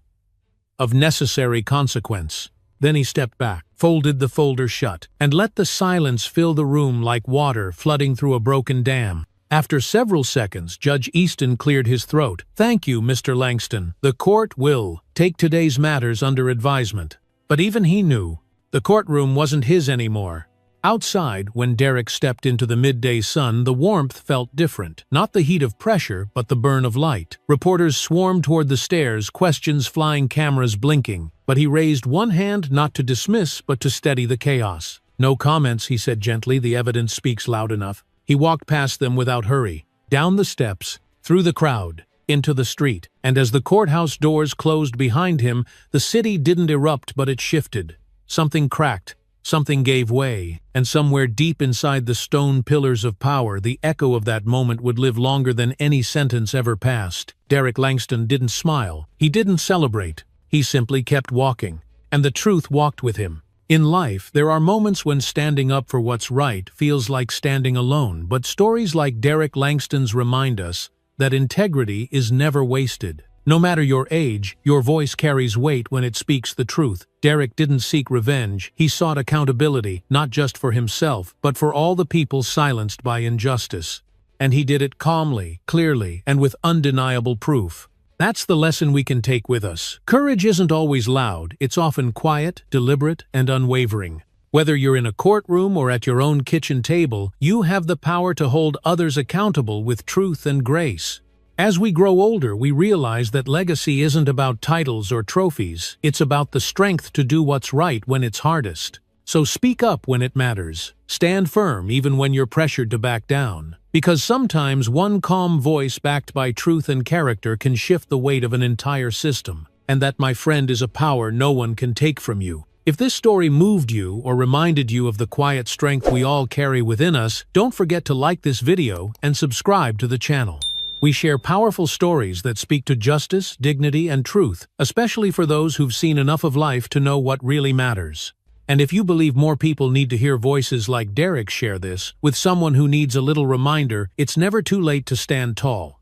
[SPEAKER 1] Of necessary consequence. Then he stepped back, folded the folder shut, and let the silence fill the room like water flooding through a broken dam. After several seconds, Judge Easton cleared his throat. Thank you, Mr. Langston. The court will take today's matters under advisement. But even he knew the courtroom wasn't his anymore. Outside, when Derek stepped into the midday sun, the warmth felt different. Not the heat of pressure, but the burn of light. Reporters swarmed toward the stairs, questions flying, cameras blinking. But he raised one hand not to dismiss, but to steady the chaos. No comments, he said gently, the evidence speaks loud enough. He walked past them without hurry, down the steps, through the crowd, into the street. And as the courthouse doors closed behind him, the city didn't erupt, but it shifted. Something cracked. Something gave way, and somewhere deep inside the stone pillars of power, the echo of that moment would live longer than any sentence ever passed. Derek Langston didn't smile. He didn't celebrate. He simply kept walking, and the truth walked with him. In life, there are moments when standing up for what's right feels like standing alone, but stories like Derek Langston's remind us that integrity is never wasted. No matter your age, your voice carries weight when it speaks the truth. Derek didn't seek revenge. He sought accountability, not just for himself, but for all the people silenced by injustice. And he did it calmly, clearly, and with undeniable proof. That's the lesson we can take with us. Courage isn't always loud. It's often quiet, deliberate, and unwavering. Whether you're in a courtroom or at your own kitchen table, you have the power to hold others accountable with truth and grace. As we grow older, we realize that legacy isn't about titles or trophies. It's about the strength to do what's right when it's hardest. So speak up when it matters. Stand firm even when you're pressured to back down. Because sometimes one calm voice backed by truth and character can shift the weight of an entire system. and that, my friend, is a power no one can take from you. If this story moved you or reminded you of the quiet strength we all carry within us, don't forget to like this video and subscribe to the channel. We share powerful stories that speak to justice, dignity, and truth, especially for those who've seen enough of life to know what really matters. And if you believe more people need to hear voices like Derek share this with someone who needs a little reminder, it's never too late to stand tall.